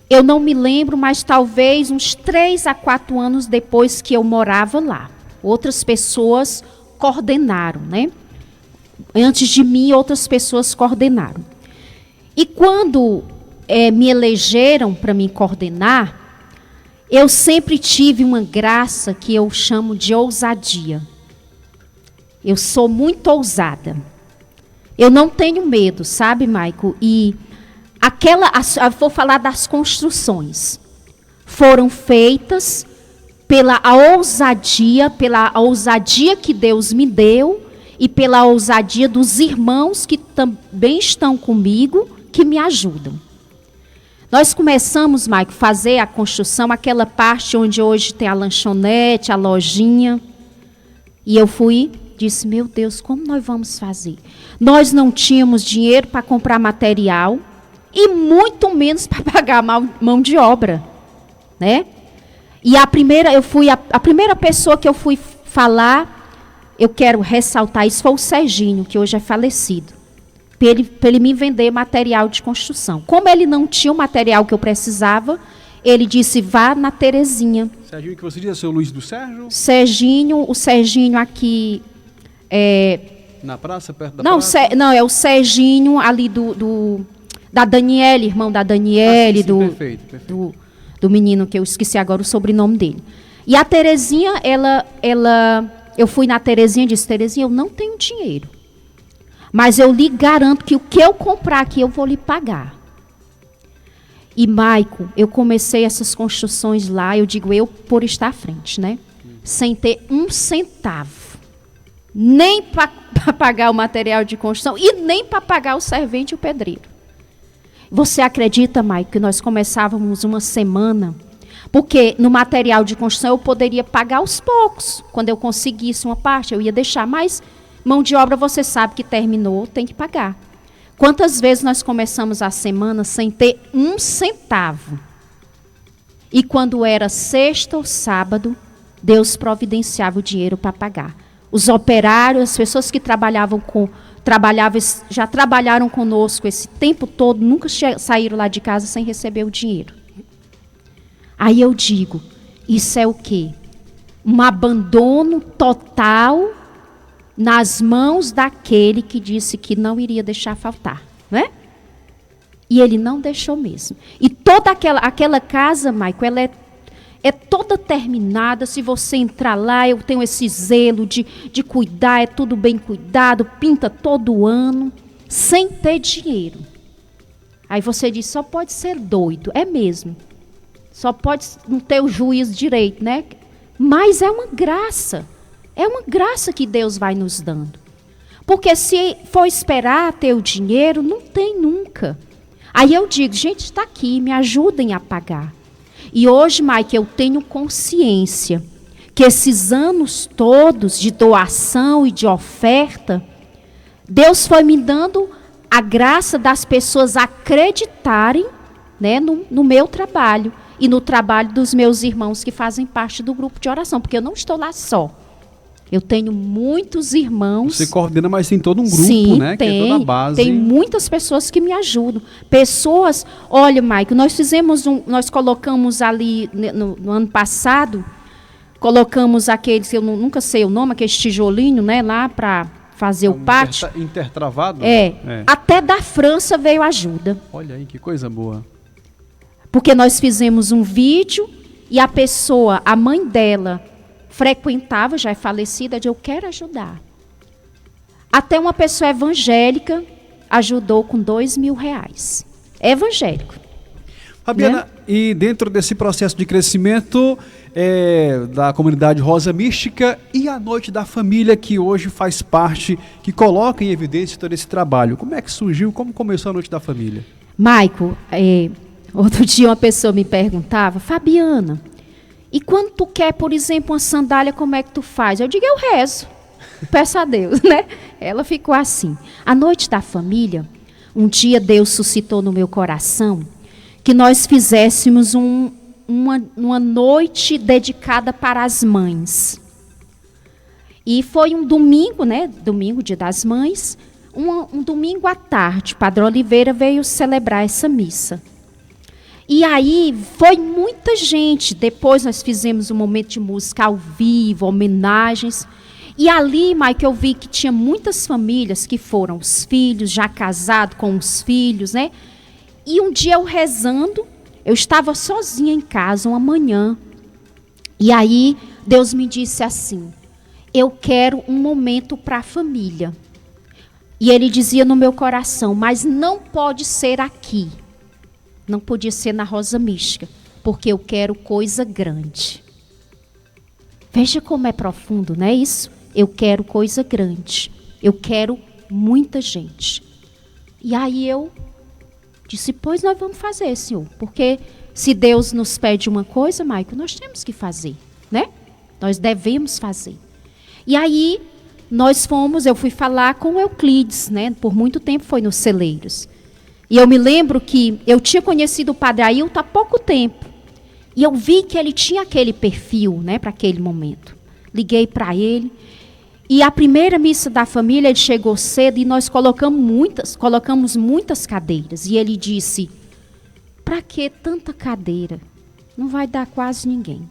eu não me lembro, mas talvez uns 3 a 4 anos depois que eu morava lá. Outras pessoas coordenaram, né? Antes de mim, outras pessoas coordenaram. E quando me elegeram para me coordenar, eu sempre tive uma graça que eu chamo de ousadia. Eu sou muito ousada. Eu não tenho medo, sabe, Maico? E vou falar das construções. Foram feitas pela ousadia que Deus me deu e pela ousadia dos irmãos que também estão comigo, que me ajudam. Nós começamos, Maico, a fazer a construção, aquela parte onde hoje tem a lanchonete, a lojinha. E eu disse, meu Deus, como nós vamos fazer? Nós não tínhamos dinheiro para comprar material e muito menos para pagar mão de obra, né? E a primeira pessoa que eu fui falar, eu quero ressaltar isso, foi o Serginho, que hoje é falecido. Para ele me vender material de construção. Como ele não tinha o material que eu precisava, ele disse, vá na Terezinha. Serginho, que você diz, é o Luiz do Sérgio? O Serginho aqui... Na praça, perto da praça? Não, é o Serginho ali da Daniele, irmão da Daniele, perfeito. Do menino, que eu esqueci agora o sobrenome dele. E a Terezinha, eu fui na Terezinha e disse, Terezinha, eu não tenho dinheiro. Mas eu lhe garanto que o que eu comprar aqui, eu vou lhe pagar. E, Maico, eu comecei essas construções lá, eu digo eu por estar à frente, né? Sem ter um centavo. Nem para pagar o material de construção e nem para pagar o servente e o pedreiro. Você acredita, Maico, que nós começávamos uma semana, Porque no material de construção eu poderia pagar aos poucos. Quando eu conseguisse uma parte, eu ia deixar. Mas mão de obra, você sabe que terminou, tem que pagar. Quantas vezes nós começamos a semana sem ter um centavo? E quando era sexta ou sábado, Deus providenciava o dinheiro para pagar. Os operários, as pessoas que já trabalharam conosco esse tempo todo, nunca saíram lá de casa sem receber o dinheiro. Aí eu digo, isso é o quê? Um abandono total nas mãos daquele que disse que não iria deixar faltar, né? E ele não deixou mesmo. E toda aquela casa, Maico, ela é toda terminada. Se você entrar lá, eu tenho esse zelo de cuidar, é tudo bem cuidado, pinta todo ano, sem ter dinheiro. Aí você diz, só pode ser doido. É mesmo. Só pode não ter o juízo direito, né? Mas é uma graça. É uma graça que Deus vai nos dando. Porque se for esperar ter o dinheiro, não tem nunca. Aí eu digo, gente, está aqui, me ajudem a pagar. E hoje, Mike, eu tenho consciência que esses anos todos de doação e de oferta, Deus foi me dando a graça das pessoas acreditarem, né, no meu trabalho e no trabalho dos meus irmãos que fazem parte do grupo de oração, porque eu não estou lá só. Eu tenho muitos irmãos. Você coordena, mas tem todo um grupo, sim, né? Tem, que é toda a base. Tem muitas pessoas que me ajudam. Pessoas, olha, Maico, nós colocamos ali no ano passado, colocamos aqueles, eu nunca sei o nome, aqueles tijolinhos, né, lá para fazer o pátio. Intertravado? Até da França veio ajuda. Olha aí, que coisa boa. Porque nós fizemos um vídeo e a pessoa, a mãe dela, frequentava, já é falecida, eu quero ajudar. Até uma pessoa evangélica ajudou com R$2.000. É evangélico. Fabiana, né? E dentro desse processo de crescimento da comunidade Rosa Mística e a Noite da Família, que hoje faz parte, que coloca em evidência todo esse trabalho. Como é que surgiu, como começou a Noite da Família? Maico, outro dia uma pessoa me perguntava, Fabiana, e quando tu quer, por exemplo, uma sandália, como é que tu faz? Eu digo, eu rezo. Peço a Deus, né? Ela ficou assim. A Noite da Família, um dia Deus suscitou no meu coração que nós fizéssemos uma noite dedicada para as mães. E foi um domingo, né? Domingo, Dia das Mães. Um domingo à tarde, Padre Oliveira veio celebrar essa missa. E aí, foi muita gente. Depois nós fizemos um momento de música ao vivo, homenagens. E ali, Mike, eu vi que tinha muitas famílias que foram os filhos, já casados com os filhos, né? E um dia eu rezando, eu estava sozinha em casa, uma manhã. E aí, Deus me disse assim, eu quero um momento para a família. E ele dizia no meu coração, mas não pode ser aqui. Não podia ser na Rosa Mística, porque eu quero coisa grande. Veja como é profundo, não é isso? Eu quero coisa grande. Eu quero muita gente. E aí eu disse, pois nós vamos fazer, Senhor. Porque se Deus nos pede uma coisa, Maico, nós temos que fazer, né? Nós devemos fazer. E aí eu fui falar com o Euclides, né? Por muito tempo foi nos Celeiros. E eu me lembro que eu tinha conhecido o Padre Ailton há pouco tempo. E eu vi que ele tinha aquele perfil, né, para aquele momento. Liguei para ele. E a primeira missa da família, ele chegou cedo e nós colocamos muitas cadeiras. E ele disse, para que tanta cadeira? Não vai dar quase ninguém.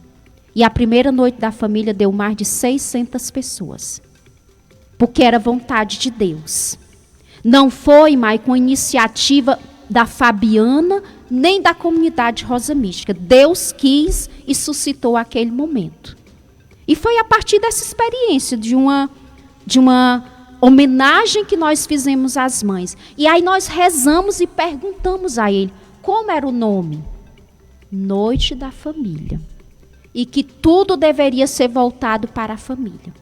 E a primeira noite da família deu mais de 600 pessoas. Porque era vontade de Deus. Não foi, Maico, uma iniciativa da Fabiana, nem da comunidade Rosa Mística. Deus quis e suscitou aquele momento. E foi a partir dessa experiência, de uma homenagem que nós fizemos às mães. E aí nós rezamos e perguntamos a ele, como era o nome? Noite da Família. E que tudo deveria ser voltado para a família.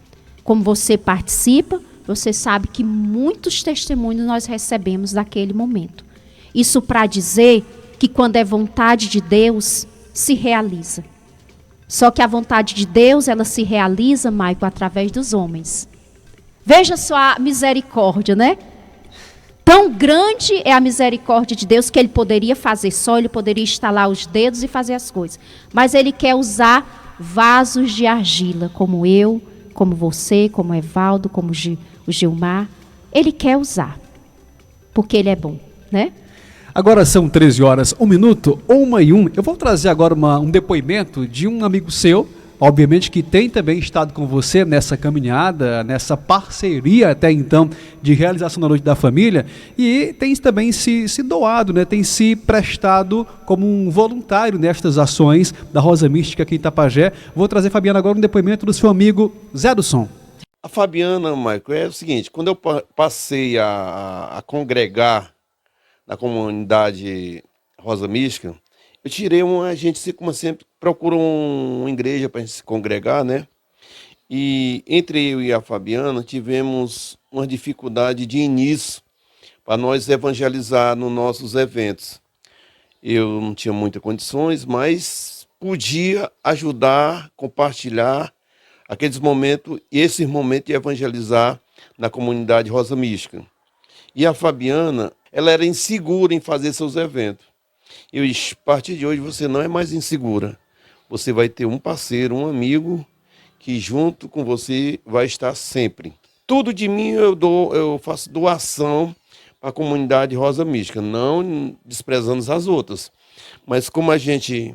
Como você participa, você sabe que muitos testemunhos nós recebemos daquele momento. Isso para dizer que quando é vontade de Deus, se realiza. Só que a vontade de Deus, ela se realiza, Maico, através dos homens. Veja só a misericórdia, né? Tão grande é a misericórdia de Deus que ele poderia fazer só, ele poderia estalar os dedos e fazer as coisas. Mas ele quer usar vasos de argila, como eu, como você, como Evaldo, como o Gilmar. Ele quer usar, porque ele é bom, né? Agora são 13 horas, 1 minuto, 1:01. Eu vou trazer agora um depoimento de um amigo seu, obviamente que tem também estado com você nessa caminhada, nessa parceria até então de realização da Noite da Família, e tem também se doado, né? Tem se prestado como um voluntário nestas ações da Rosa Mística aqui em Itapajé. Vou trazer, Fabiana, agora um depoimento do seu amigo Zé do Som. A Fabiana, Maico, é o seguinte, quando eu passei a congregar na comunidade Rosa Mística, eu tirei a gente, como sempre, procura uma igreja para a gente se congregar, né? E entre eu e a Fabiana tivemos uma dificuldade de início para nós evangelizar nos nossos eventos. Eu não tinha muitas condições, mas podia ajudar, compartilhar aqueles momentos, esses momentos de evangelizar na comunidade Rosa Mística. E a Fabiana, ela era insegura em fazer seus eventos. Eu disse, a partir de hoje você não é mais insegura. Você vai ter um parceiro, um amigo, que junto com você vai estar sempre. Tudo de mim eu faço doação para a comunidade Rosa Mística, não desprezando as outras. Mas como a gente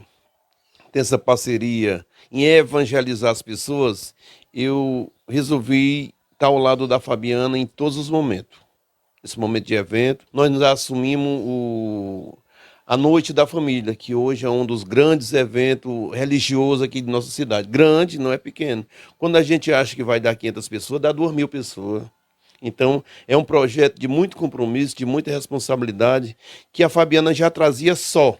tem essa parceria em evangelizar as pessoas, eu resolvi estar ao lado da Fabiana em todos os momentos. Esse momento de evento, nós assumimos a Noite da Família, que hoje é um dos grandes eventos religiosos aqui de nossa cidade. Grande, não é pequeno. Quando a gente acha que vai dar 500 pessoas, dá 2.000 pessoas. Então, é um projeto de muito compromisso, de muita responsabilidade, que a Fabiana já trazia só.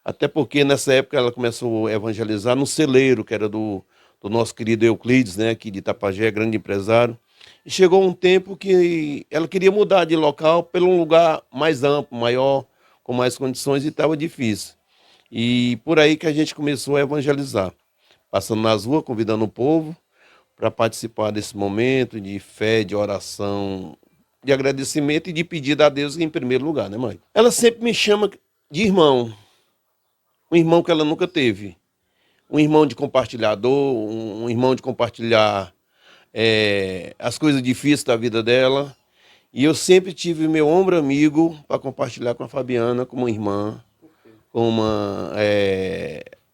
Até porque nessa época ela começou a evangelizar no celeiro, que era do nosso querido Euclides, né, aqui de Itapajé, grande empresário. E chegou um tempo que ela queria mudar de local para um lugar mais amplo, maior, com mais condições, e estava difícil. E por aí que a gente começou a evangelizar, passando nas ruas, convidando o povo para participar desse momento de fé, de oração, de agradecimento e de pedido a Deus em primeiro lugar, né, mãe? Ela sempre me chama de irmão, um irmão que ela nunca teve, um irmão de compartilhador, um irmão de compartilhar as coisas difíceis da vida dela. E eu sempre tive meu ombro amigo para compartilhar com a Fabiana, como irmã, como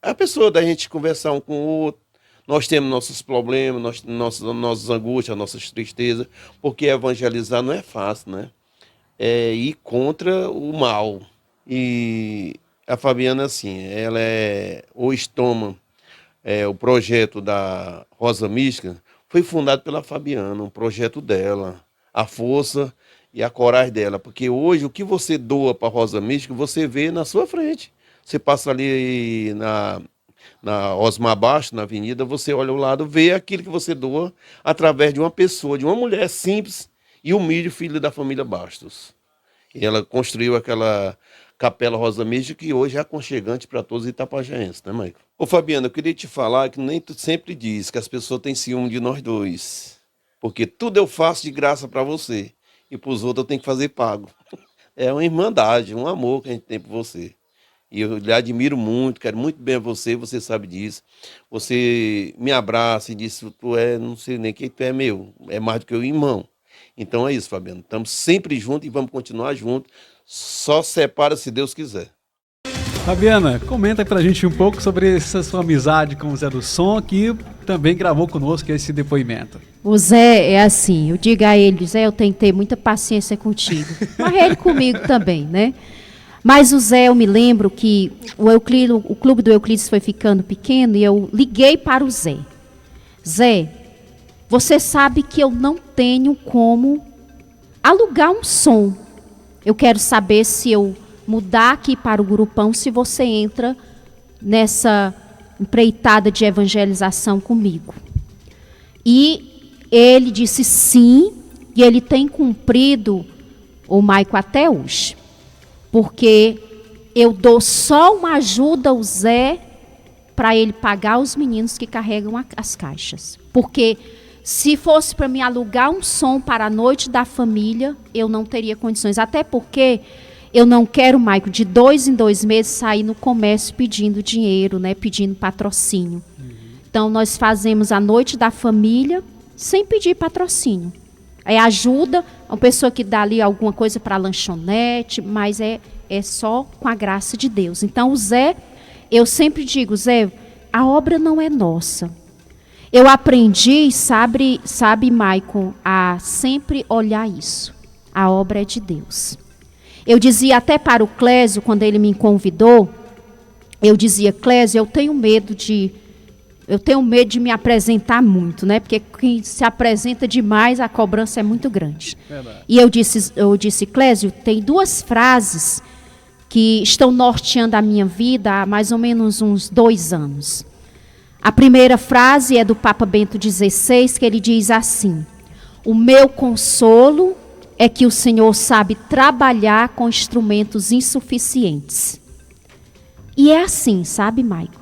a pessoa da gente conversar um com o outro. Nós temos nossos problemas, nossas angústias, nossas tristezas, porque evangelizar não é fácil, né? É ir contra o mal. E a Fabiana, assim, ela hoje toma o projeto da Rosa Mística, foi fundado pela Fabiana, um projeto dela, a força e a coragem dela, porque hoje o que você doa para a Rosa Mística, você vê na sua frente. Você passa ali na Osmar Baixo, na avenida, você olha ao lado, vê aquilo que você doa através de uma pessoa, de uma mulher simples e humilde, filha da família Bastos. E ela construiu aquela Capela Rosa Mística, que hoje é aconchegante para todos os itapajaenses, né, Maico? Ô, Fabiana, eu queria te falar que nem tu sempre diz que as pessoas têm ciúme de nós dois. Porque tudo eu faço de graça para você. E para os outros eu tenho que fazer pago. É uma irmandade, um amor que a gente tem por você. E eu lhe admiro muito, quero muito bem a você sabe disso. Você me abraça e diz, não sei nem quem tu é meu, é mais do que o irmão. Então é isso, Fabiano. Estamos sempre juntos e vamos continuar juntos. Só separa se Deus quiser. Fabiana, comenta pra gente um pouco sobre essa sua amizade com o Zé do Som, que também gravou conosco esse depoimento. O Zé é assim, eu digo a ele, Zé, eu tenho que ter muita paciência contigo. Mas ele comigo também, né? Mas o Zé, eu me lembro que o clube do Euclides foi ficando pequeno e eu liguei para o Zé. Zé, você sabe que eu não tenho como alugar um som. Eu quero saber se eu mudar aqui para o grupão, se você entra nessa empreitada de evangelização comigo. E ele disse sim, e ele tem cumprido o Maico até hoje. Porque eu dou só uma ajuda ao Zé para ele pagar os meninos que carregam as caixas. Porque se fosse para me alugar um som para a noite da família, eu não teria condições. Até porque eu não quero, Maico, de 2 em 2 meses sair no comércio pedindo dinheiro, né, pedindo patrocínio. Então, nós fazemos a noite da família sem pedir patrocínio. É ajuda, uma pessoa que dá ali alguma coisa para a lanchonete, mas é só com a graça de Deus. Então, o Zé, eu sempre digo, Zé, a obra não é nossa. Eu aprendi, sabe, Maicon, a sempre olhar isso. A obra é de Deus. Eu dizia até para o Clésio, quando ele me convidou, eu dizia, Clésio, eu tenho medo de me apresentar muito, né? Porque quem se apresenta demais, a cobrança é muito grande. Verdade. E eu disse, Clésio, tem 2 frases que estão norteando a minha vida há mais ou menos uns 2 anos. A primeira frase é do Papa Bento XVI, que ele diz assim: o meu consolo é que o Senhor sabe trabalhar com instrumentos insuficientes. E é assim, sabe, Maico?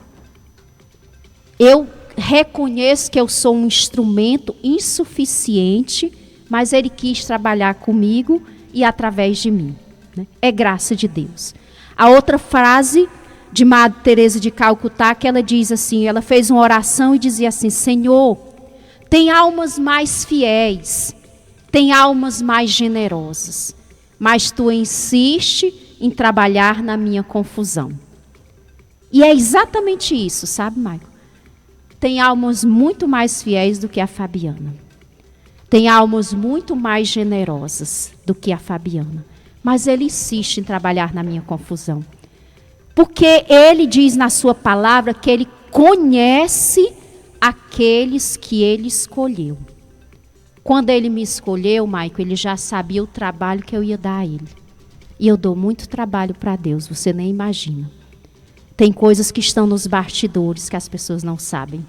Eu reconheço que eu sou um instrumento insuficiente, mas Ele quis trabalhar comigo e através de mim. Né? É graça de Deus. A outra frase de Madre Teresa de Calcutá, que ela diz assim, ela fez uma oração e dizia assim, Senhor, tem almas mais fiéis, tem almas mais generosas, mas Tu insiste em trabalhar na minha confusão. E é exatamente isso, sabe, Maicon? Tem almas muito mais fiéis do que a Fabiana. Tem almas muito mais generosas do que a Fabiana. Mas Ele insiste em trabalhar na minha confusão. Porque Ele diz na sua palavra que Ele conhece aqueles que Ele escolheu. Quando Ele me escolheu, Maicon, Ele já sabia o trabalho que eu ia dar a Ele. E eu dou muito trabalho para Deus, você nem imagina. Tem coisas que estão nos bastidores que as pessoas não sabem.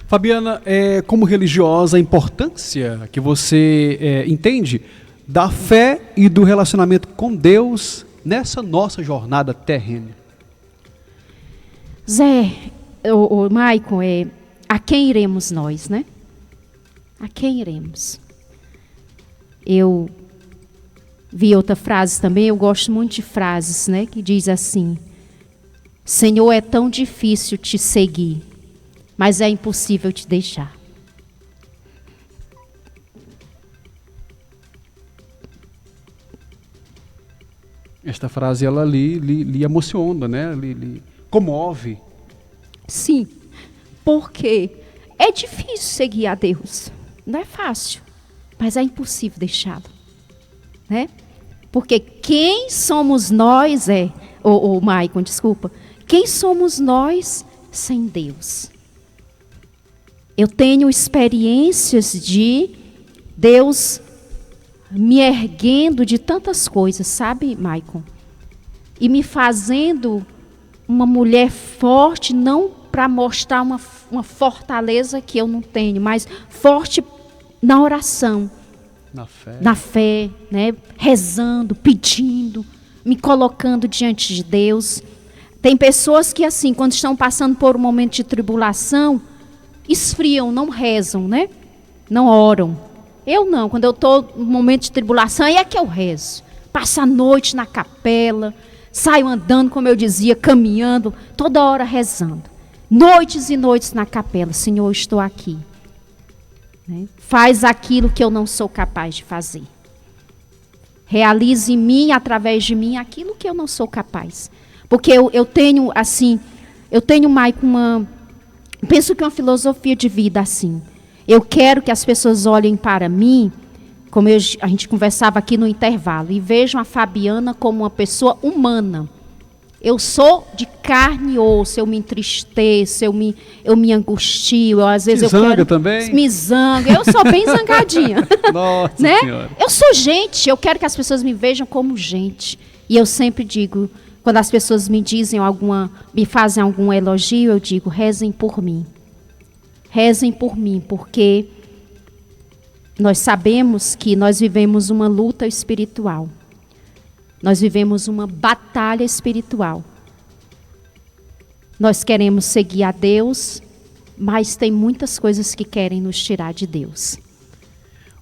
Fabiana, como religiosa, a importância que você entende da fé e do relacionamento com Deus nessa nossa jornada terrena? Zé, Maicon, a quem iremos nós, né? A quem iremos? Eu vi outra frase também, eu gosto muito de frases, né? Que diz assim, Senhor, é tão difícil te seguir, mas é impossível te deixar. Esta frase, ela lhe emociona, né? Lhe comove. Sim, porque é difícil seguir a Deus. Não é fácil, mas é impossível deixá-lo. Né? Porque quem somos nós Maicon, desculpa. Quem somos nós sem Deus? Eu tenho experiências de Deus me erguendo de tantas coisas, sabe, Maicon? E me fazendo uma mulher forte, não para mostrar uma fortaleza que eu não tenho, mas forte na oração. Na fé, né? Rezando, pedindo, me colocando diante de Deus. Tem pessoas que assim, quando estão passando por um momento de tribulação, esfriam, não rezam, né? Não oram. Eu não, quando eu estou num momento de tribulação, aí é que eu rezo. Passo a noite na capela, saio andando, como eu dizia, caminhando, toda hora rezando. Noites e noites na capela, Senhor, eu estou aqui. Faz aquilo que eu não sou capaz de fazer. Realize em mim, através de mim, aquilo que eu não sou capaz. Porque eu tenho, assim, Maicon, penso que uma filosofia de vida assim. Eu quero que as pessoas olhem para mim, como a gente conversava aqui no intervalo, e vejam a Fabiana como uma pessoa humana. Eu sou de carne e osso, eu me entristeço, eu me angustio, às vezes também? Me zango, eu sou bem zangadinha. Nossa né? Senhora. Eu sou gente, eu quero que as pessoas me vejam como gente. E eu sempre digo, quando as pessoas me fazem algum elogio, eu digo, rezem por mim. Rezem por mim, porque nós sabemos que nós vivemos uma luta espiritual. Nós vivemos uma batalha espiritual. Nós queremos seguir a Deus, mas tem muitas coisas que querem nos tirar de Deus.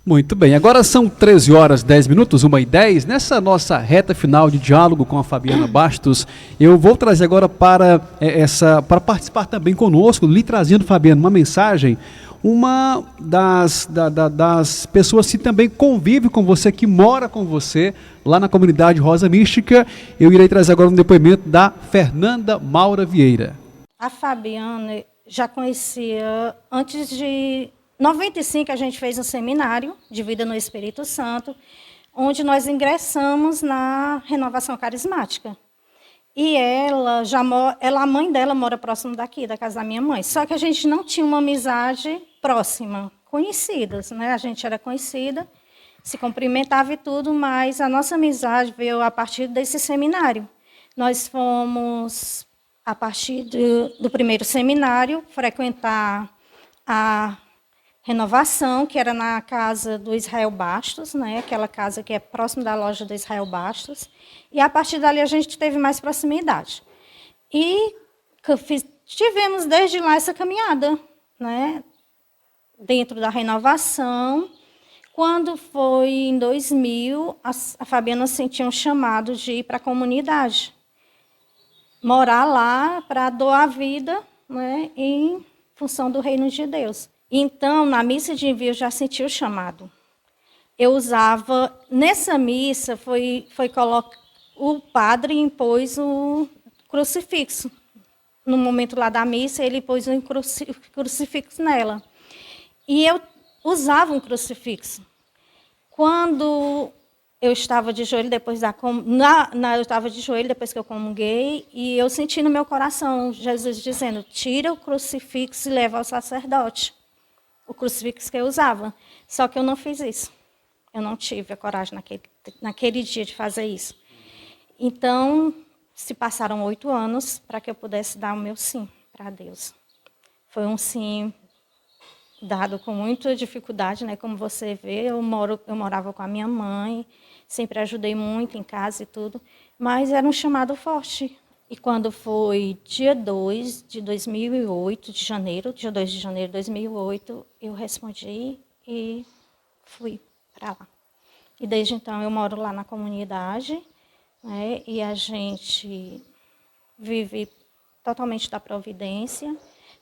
Muito bem, agora são 13 horas 10 minutos, 1h10. Nessa nossa reta final de diálogo com a Fabiana Bastos, eu vou trazer agora para participar também conosco, lhe trazendo, Fabiana, uma mensagem, uma das pessoas que também convive com você, que mora com você lá na comunidade Rosa Mística. Eu irei trazer agora um depoimento da Fernanda Maura Vieira. A Fabiana já conhecia antes de 95, a gente fez um seminário de vida no Espírito Santo, onde nós ingressamos na renovação carismática. E a mãe dela mora próximo daqui, da casa da minha mãe. Só que a gente não tinha uma amizade próxima, conhecidas, né? A gente era conhecida, se cumprimentava e tudo, mas a nossa amizade veio a partir desse seminário. Nós fomos, a partir do primeiro seminário, frequentar a renovação, que era na casa do Israel Bastos, né? Aquela casa que é próximo da loja do Israel Bastos. E a partir dali a gente teve mais proximidade. E tivemos desde lá essa caminhada, né? Dentro da renovação. Quando foi em 2000, a Fabiana sentiu um chamado de ir para a comunidade. Morar lá para doar a vida, né? Em função do reino de Deus. Então, na missa de envio, eu já senti o chamado. Eu usava, nessa missa, o padre impôs o crucifixo. No momento lá da missa, ele pôs um crucifixo nela. E eu usava um crucifixo. Quando eu estava de joelho depois depois que eu comunguei, e eu senti no meu coração Jesus dizendo: tira o crucifixo e leva ao sacerdote. O crucifixo que eu usava. Só que eu não fiz isso. Eu não tive a coragem naquele dia de fazer isso. Então, se passaram 8 anos para que eu pudesse dar o meu sim para Deus. Foi um sim dado com muita dificuldade, né? Como você vê, eu morava com a minha mãe, sempre ajudei muito em casa e tudo, mas era um chamado forte. E quando foi dia 2 de 2008, dia 2 de janeiro de 2008, eu respondi e fui para lá. E desde então eu moro lá na comunidade, né, e a gente vive totalmente da providência.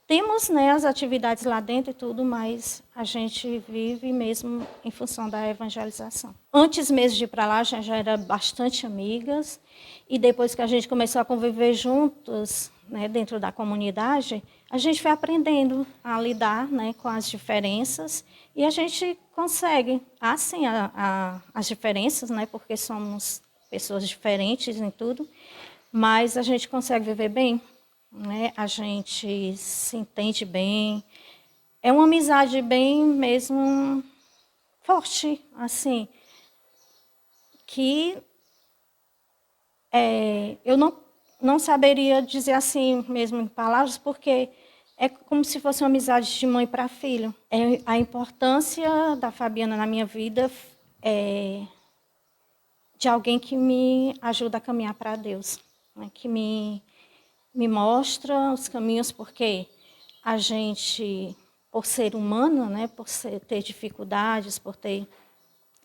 Temos, né, as atividades lá dentro e tudo, mas a gente vive mesmo em função da evangelização. Antes mesmo de ir para lá, já era bastante amigas. E depois que a gente começou a conviver juntos, né, dentro da comunidade, a gente foi aprendendo a lidar, né, com as diferenças. E a gente consegue, assim, as diferenças, né, porque somos pessoas diferentes em tudo, mas a gente consegue viver bem. Né? A gente se entende bem, é uma amizade bem mesmo forte, assim, que eu não saberia dizer assim mesmo em palavras, porque é como se fosse uma amizade de mãe para filho. A importância da Fabiana na minha vida é de alguém que me ajuda a caminhar para Deus, né? Que me mostra os caminhos, porque a gente, por ser humano, né, por ter dificuldades, por ter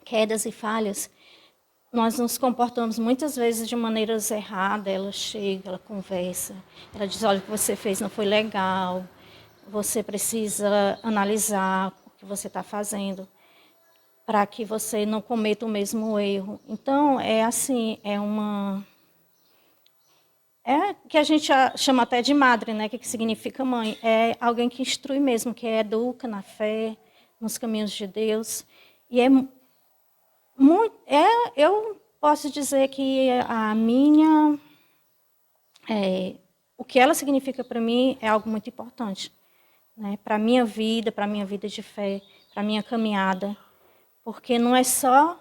quedas e falhas, nós nos comportamos muitas vezes de maneiras erradas. Ela chega, ela conversa, ela diz: olha, o que você fez não foi legal, você precisa analisar o que você está fazendo para que você não cometa o mesmo erro. Então, é assim, que a gente chama até de madre, né? Que significa mãe. É alguém que instrui mesmo, que educa na fé, nos caminhos de Deus. E eu posso dizer que o que ela significa para mim é algo muito importante, né? Para a minha vida de fé, para a minha caminhada. Porque não é só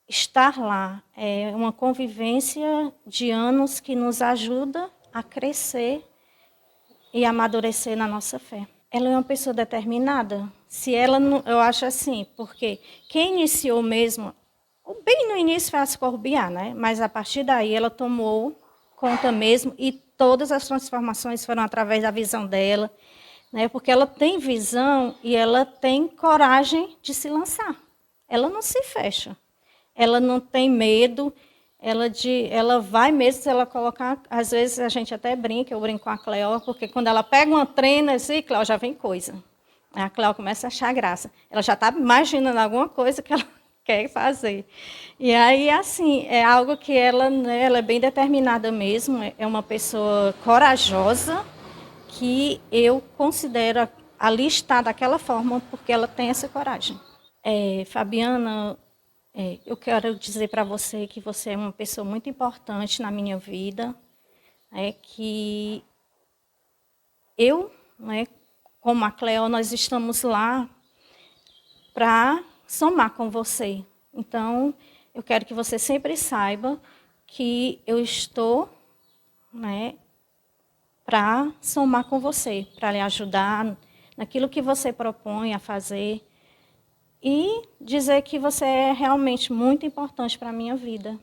estar lá, é uma convivência de anos que nos ajuda a crescer e amadurecer na nossa fé. Ela é uma pessoa determinada. Se ela não, eu acho assim, porque quem iniciou mesmo Bem no início foi a ascorbiar, né? Mas a partir daí ela tomou conta mesmo e todas as transformações foram através da visão dela, né? Porque ela tem visão e ela tem coragem de se lançar. Ela não se fecha. Ela não tem medo. Ela vai mesmo se ela colocar. Às vezes a gente até brinca, eu brinco com a Cleo, porque quando ela pega uma trena, assim, Cleo, já vem coisa. Aí a Cleo começa a achar graça. Ela já está imaginando alguma coisa que ela quer fazer. E aí, assim, é algo que ela, né, ela é bem determinada mesmo, é uma pessoa corajosa, que eu considero ali estar daquela forma, porque ela tem essa coragem. Fabiana, eu quero dizer para você que você é uma pessoa muito importante na minha vida, que eu, né, como a Cleo, nós estamos lá para somar com você. Então, eu quero que você sempre saiba que eu estou, né, para somar com você, para lhe ajudar naquilo que você propõe a fazer e dizer que você é realmente muito importante para a minha vida.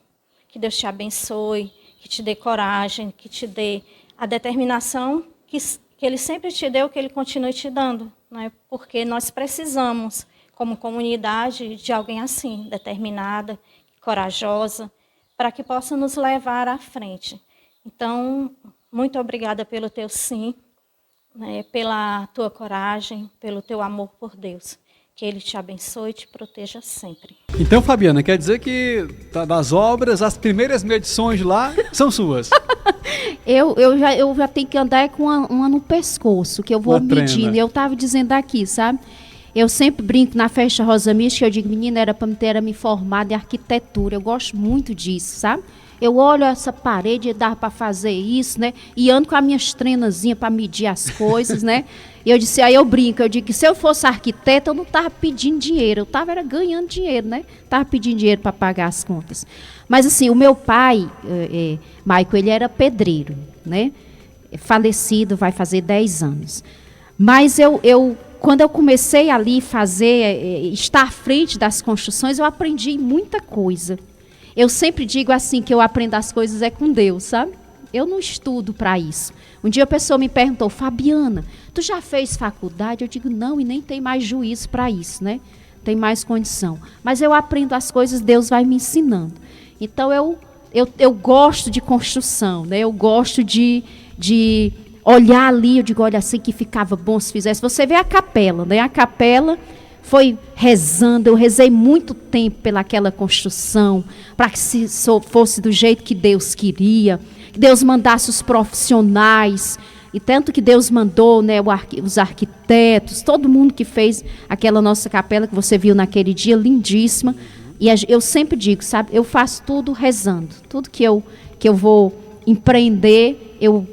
Que Deus te abençoe, que te dê coragem, que te dê a determinação que Ele sempre te deu, que Ele continue te dando, né? Porque nós precisamos, como comunidade, de alguém assim, determinada, corajosa, para que possa nos levar à frente. Então, muito obrigada pelo teu sim, né, pela tua coragem, pelo teu amor por Deus. Que Ele te abençoe e te proteja sempre. Então, Fabiana, quer dizer que das obras, as primeiras medições lá são suas? eu já tenho que andar com uma no pescoço, que eu vou medindo. Eu estava dizendo aqui, sabe? Eu sempre brinco na festa Rosa Mística, eu digo, menina, era para ter me formado em arquitetura. Eu gosto muito disso, sabe? Eu olho essa parede e dá para fazer isso, né? E ando com as minhas trenazinhas para medir as coisas, né? E eu disse, aí eu brinco, eu digo que se eu fosse arquiteta, eu não estava pedindo dinheiro, eu estava ganhando dinheiro, né? Estava pedindo dinheiro para pagar as contas. Mas assim, o meu pai, Maico, ele era pedreiro, né? Falecido, vai fazer 10 anos. Mas quando eu comecei ali estar à frente das construções, eu aprendi muita coisa. Eu sempre digo assim, que eu aprendo as coisas com Deus, sabe? Eu não estudo para isso. Um dia a pessoa me perguntou, Fabiana, tu já fez faculdade? Eu digo, não, e nem tem mais juízo para isso, né? Tem mais condição. Mas eu aprendo as coisas, Deus vai me ensinando. Então eu gosto de construção, né? Eu gosto de olhar ali, eu digo, olha, assim que ficava bom se fizesse. Você vê a capela, né? A capela foi rezando, eu rezei muito tempo pelaquela construção, para que fosse do jeito que Deus queria, que Deus mandasse os profissionais, e tanto que Deus mandou, né, os arquitetos, todo mundo que fez aquela nossa capela que você viu naquele dia, lindíssima. E eu sempre digo, sabe, eu faço tudo rezando, tudo que eu vou empreender, eu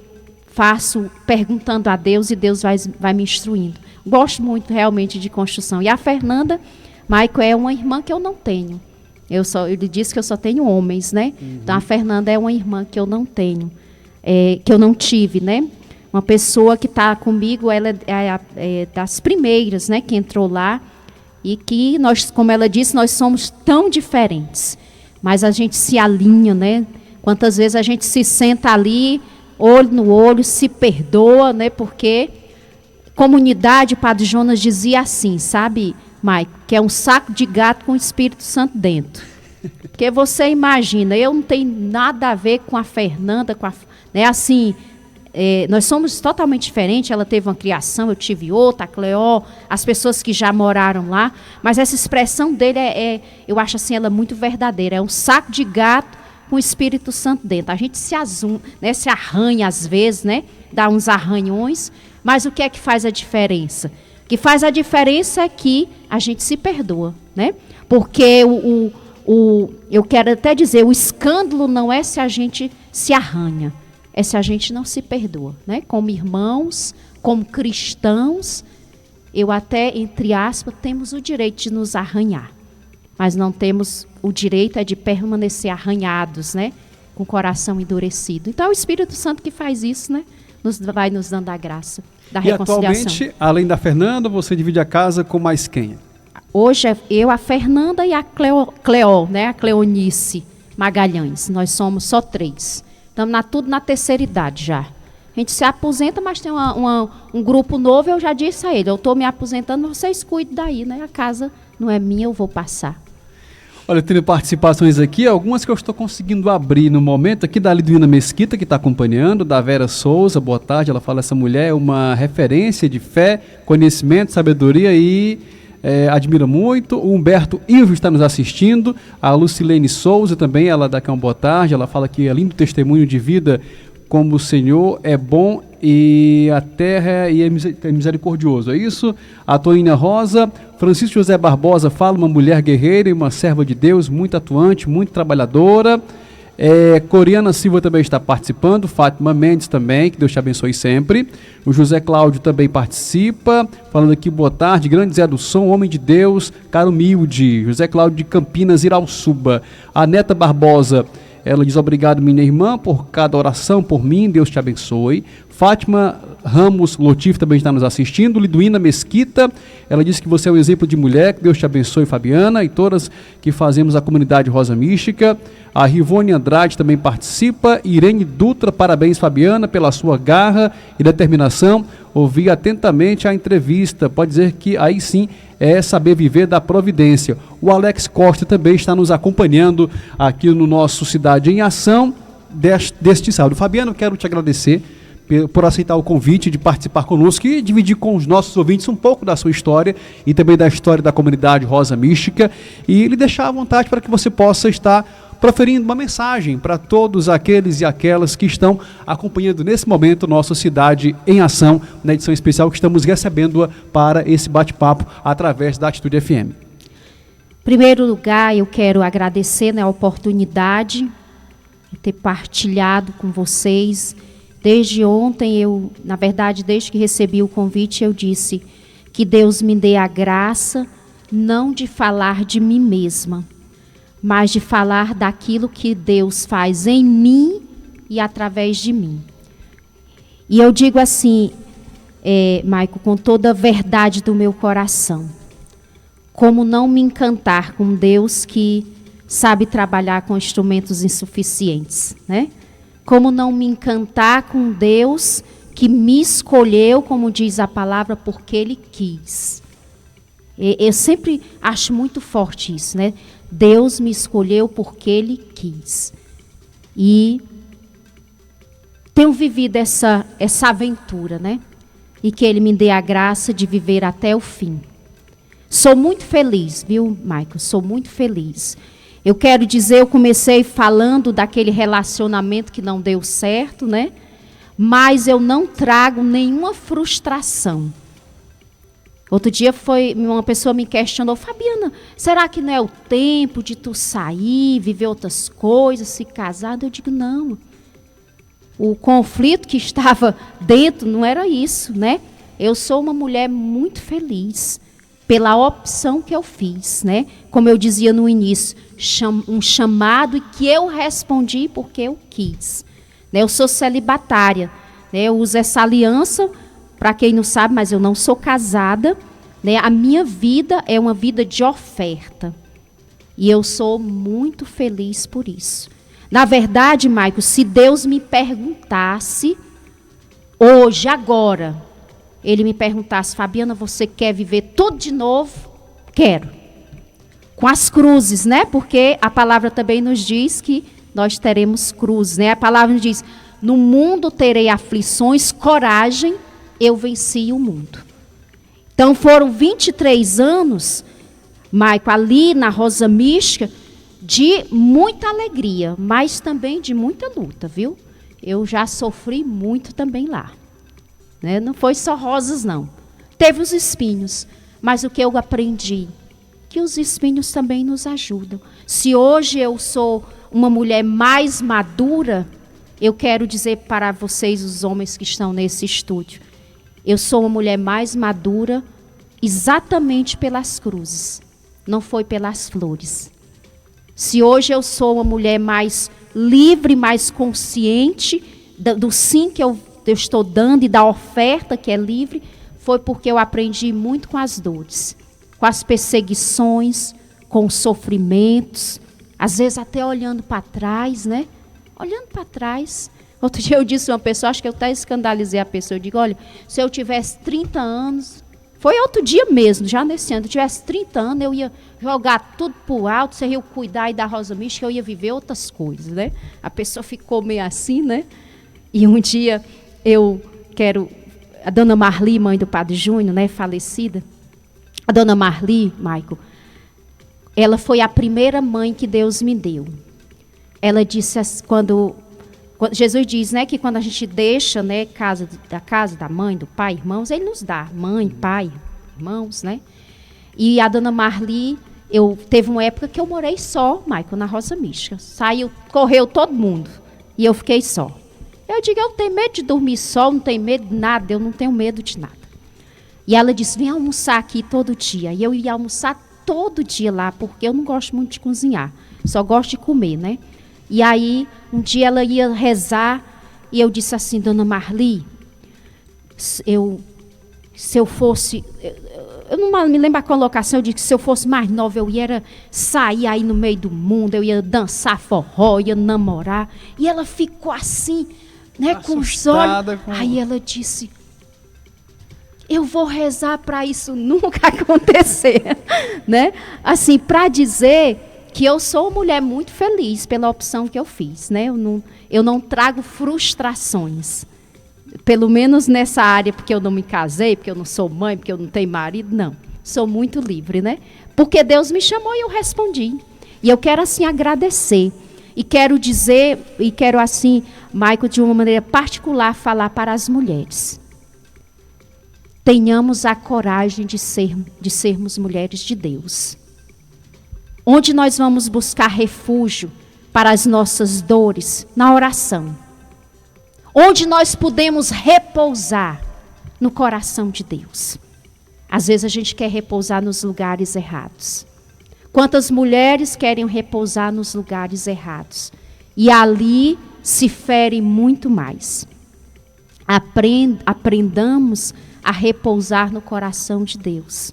faço perguntando a Deus e Deus vai me instruindo. Gosto muito realmente de construção. E a Fernanda, Maico, é uma irmã que eu não tenho. Ele disse que eu só tenho homens, né? Uhum. Então a Fernanda é uma irmã que eu não tenho, que eu não tive, né? Uma pessoa que está comigo, ela é das primeiras, né, que entrou lá. E que nós, como ela disse, nós somos tão diferentes. Mas a gente se alinha, né? Quantas vezes a gente se senta ali, olho no olho, se perdoa, né? Porque comunidade, Padre Jonas dizia assim, sabe, Maico, que é um saco de gato com o Espírito Santo dentro. Porque você imagina, eu não tenho nada a ver com a Fernanda, né, assim, nós somos totalmente diferentes, ela teve uma criação, eu tive outra, a Cleo, as pessoas que já moraram lá, mas essa expressão dele eu acho assim, ela é muito verdadeira, é um saco de gato com o Espírito Santo dentro. A gente né, se arranha às vezes, né, dá uns arranhões, mas o que é que faz a diferença? O que faz a diferença é que a gente se perdoa, né? Porque eu quero até dizer, o escândalo não é se a gente se arranha, é se a gente não se perdoa, né? Como irmãos, como cristãos, eu até, entre aspas, temos o direito de nos arranhar, mas não temos o direito de permanecer arranhados, né? Com o coração endurecido. Então é o Espírito Santo que faz isso, né? Vai nos dando a graça da reconciliação. E atualmente, além da Fernanda, você divide a casa com mais quem? Hoje é eu, a Fernanda e a Cleo, né? A Cleonice Magalhães. Nós somos só 3. Estamos tudo na terceira idade já. A gente se aposenta, mas tem um grupo novo. Eu já disse a ele, eu estou me aposentando, vocês cuidem daí, né? A casa não é minha, eu vou passar. Olha, tendo participações aqui, algumas que eu estou conseguindo abrir no momento, aqui da Liduína Mesquita, que está acompanhando, da Vera Souza, boa tarde, ela fala, essa mulher é uma referência de fé, conhecimento, sabedoria e admira muito. O Humberto Ilves está nos assistindo, a Lucilene Souza também, ela dá aqui uma boa tarde, ela fala que é lindo testemunho de vida, como o Senhor é bom e a terra e é misericordioso, é isso? A Toína Rosa, Francisco José Barbosa fala, uma mulher guerreira e uma serva de Deus, muito atuante, muito trabalhadora. Coriana Silva também está participando, Fátima Mendes também, que Deus te abençoe sempre. O José Cláudio também participa, falando aqui, boa tarde, grande Zé do Som, homem de Deus, cara humilde. José Cláudio de Campinas, Irauçuba. A Neta Barbosa, ela diz, obrigado minha irmã por cada oração por mim, Deus te abençoe. Fátima Ramos Lotif também está nos assistindo. Liduína Mesquita, ela diz que você é um exemplo de mulher, que Deus te abençoe, Fabiana, e todas que fazemos a comunidade Rosa Mística. A Rivone Andrade também participa. Irene Dutra, parabéns Fabiana pela sua garra e determinação. Ouvi atentamente a entrevista, pode dizer que aí sim é saber viver da providência. O Alex Costa também está nos acompanhando aqui no nosso Cidade em Ação deste sábado. Fabiano, quero te agradecer por aceitar o convite de participar conosco e dividir com os nossos ouvintes um pouco da sua história e também da história da comunidade Rosa Mística e lhe deixar à vontade para que você possa estar proferindo uma mensagem para todos aqueles e aquelas que estão acompanhando nesse momento nossa Cidade em Ação, na edição especial que estamos recebendo-a para esse bate-papo através da Atitude FM. Em primeiro lugar, eu quero agradecer, né, a oportunidade de ter partilhado com vocês. Desde ontem, na verdade, desde que recebi o convite, eu disse que Deus me dê a graça não de falar de mim mesma, mas de falar daquilo que Deus faz em mim e através de mim. E eu digo assim, Maico, com toda a verdade do meu coração, como não me encantar com Deus que sabe trabalhar com instrumentos insuficientes, né? Como não me encantar com Deus que me escolheu, como diz a palavra, porque Ele quis. Eu sempre acho muito forte isso, né? Deus me escolheu porque Ele quis. E tenho vivido essa aventura, né? E que Ele me dê a graça de viver até o fim. Sou muito feliz, viu, Michael? Sou muito feliz. Eu quero dizer, eu comecei falando daquele relacionamento que não deu certo, né? Mas eu não trago nenhuma frustração. Outro dia uma pessoa me questionou, Fabiana, será que não é o tempo de tu sair, viver outras coisas, se casar? Eu digo, não. O conflito que estava dentro não era isso, né? Eu sou uma mulher muito feliz pela opção que eu fiz, né? Como eu dizia no início, um chamado e que eu respondi porque eu quis. Eu sou celibatária, né? Eu uso essa aliança, para quem não sabe, mas eu não sou casada, né? A minha vida é uma vida de oferta. E eu sou muito feliz por isso. Na verdade, Maico, se Deus me perguntasse, hoje, agora, Ele me perguntasse, Fabiana, você quer viver tudo de novo? Quero. Com as cruzes, né? Porque a palavra também nos diz que nós teremos cruzes, né? A palavra nos diz, no mundo terei aflições, coragem, eu venci o mundo. Então foram 23 anos, Maico, ali na Rosa Mística, de muita alegria, mas também de muita luta, viu? Eu já sofri muito também lá. Né? Não foi só rosas, não. Teve os espinhos, mas o que eu aprendi? Que os espinhos também nos ajudam. Se hoje eu sou uma mulher mais madura, eu quero dizer para vocês, os homens que estão nesse estúdio, eu sou uma mulher mais madura exatamente pelas cruzes, não foi pelas flores. Se hoje eu sou uma mulher mais livre, mais consciente do sim que eu estou dando e da oferta que é livre, foi porque eu aprendi muito com as dores. com as perseguições, com os sofrimentos, às vezes até olhando para trás, né? Olhando para trás. Outro dia eu disse a uma pessoa, acho que eu até escandalizei a pessoa, eu digo, olha, se eu tivesse 30 anos, foi outro dia mesmo, já nesse ano, se eu tivesse 30 anos, eu ia jogar tudo pro alto, se eu ia cuidar aí da Rosa Mística, eu ia viver outras coisas, né? A pessoa ficou meio assim, né? E um dia a dona Marli, mãe do Padre Júnior, né, falecida, a dona Marli, Maico, ela foi a primeira mãe que Deus me deu. Ela disse, quando Jesus diz, né, que quando a gente deixa, né, casa da mãe, do pai, irmãos, ele nos dá mãe, pai, irmãos, né? E a dona Marli, teve uma época que eu morei só, Maico, na Rosa Mística. Correu todo mundo e eu fiquei só. Eu digo, eu não tenho medo de dormir só, não tenho medo de nada, eu não tenho medo de nada. E ela disse, vem almoçar aqui todo dia. E eu ia almoçar todo dia lá, porque eu não gosto muito de cozinhar, só gosto de comer, né? E aí, um dia ela ia rezar, e eu disse assim, dona Marli, se eu fosse, eu não me lembro a colocação, eu disse que se eu fosse mais nova, eu ia sair aí no meio do mundo, eu ia dançar forró, ia namorar. E ela ficou assim, né, com os olhos. Aí ela disse, eu vou rezar para isso nunca acontecer, né? Assim, para dizer que eu sou uma mulher muito feliz pela opção que eu fiz, né? Eu não trago frustrações, pelo menos nessa área, porque eu não me casei, porque eu não sou mãe, porque eu não tenho marido, não. Sou muito livre, né? Porque Deus me chamou e eu respondi. E eu quero, assim, agradecer. E quero dizer, assim, Maico, de uma maneira particular, falar para as mulheres. Tenhamos a coragem de sermos mulheres de Deus. Onde nós vamos buscar refúgio para as nossas dores? Na oração. Onde nós podemos repousar? No coração de Deus. Às vezes a gente quer repousar nos lugares errados. Quantas mulheres querem repousar nos lugares errados? E ali se ferem muito mais. Aprendamos a repousar no coração de Deus.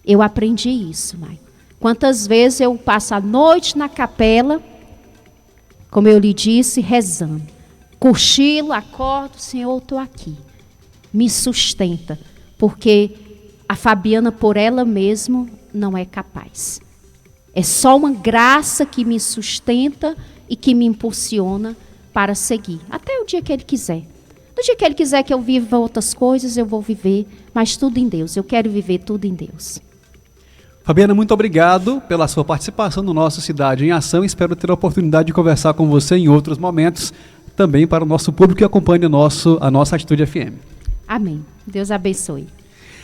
Eu aprendi isso, mãe. Quantas vezes eu passo a noite na capela, como eu lhe disse, rezando. Cochilo, acordo, Senhor, eu estou aqui. Me sustenta, porque a Fabiana, por ela mesma, não é capaz. É só uma graça que me sustenta e que me impulsiona para seguir. Até o dia que Ele quiser. No dia que Ele quiser que eu viva outras coisas, eu vou viver, mas tudo em Deus. Eu quero viver tudo em Deus. Fabiana, muito obrigado pela sua participação no nosso Cidade em Ação. Espero ter a oportunidade de conversar com você em outros momentos, também para o nosso público que acompanha a nossa Atitude FM. Amém. Deus abençoe.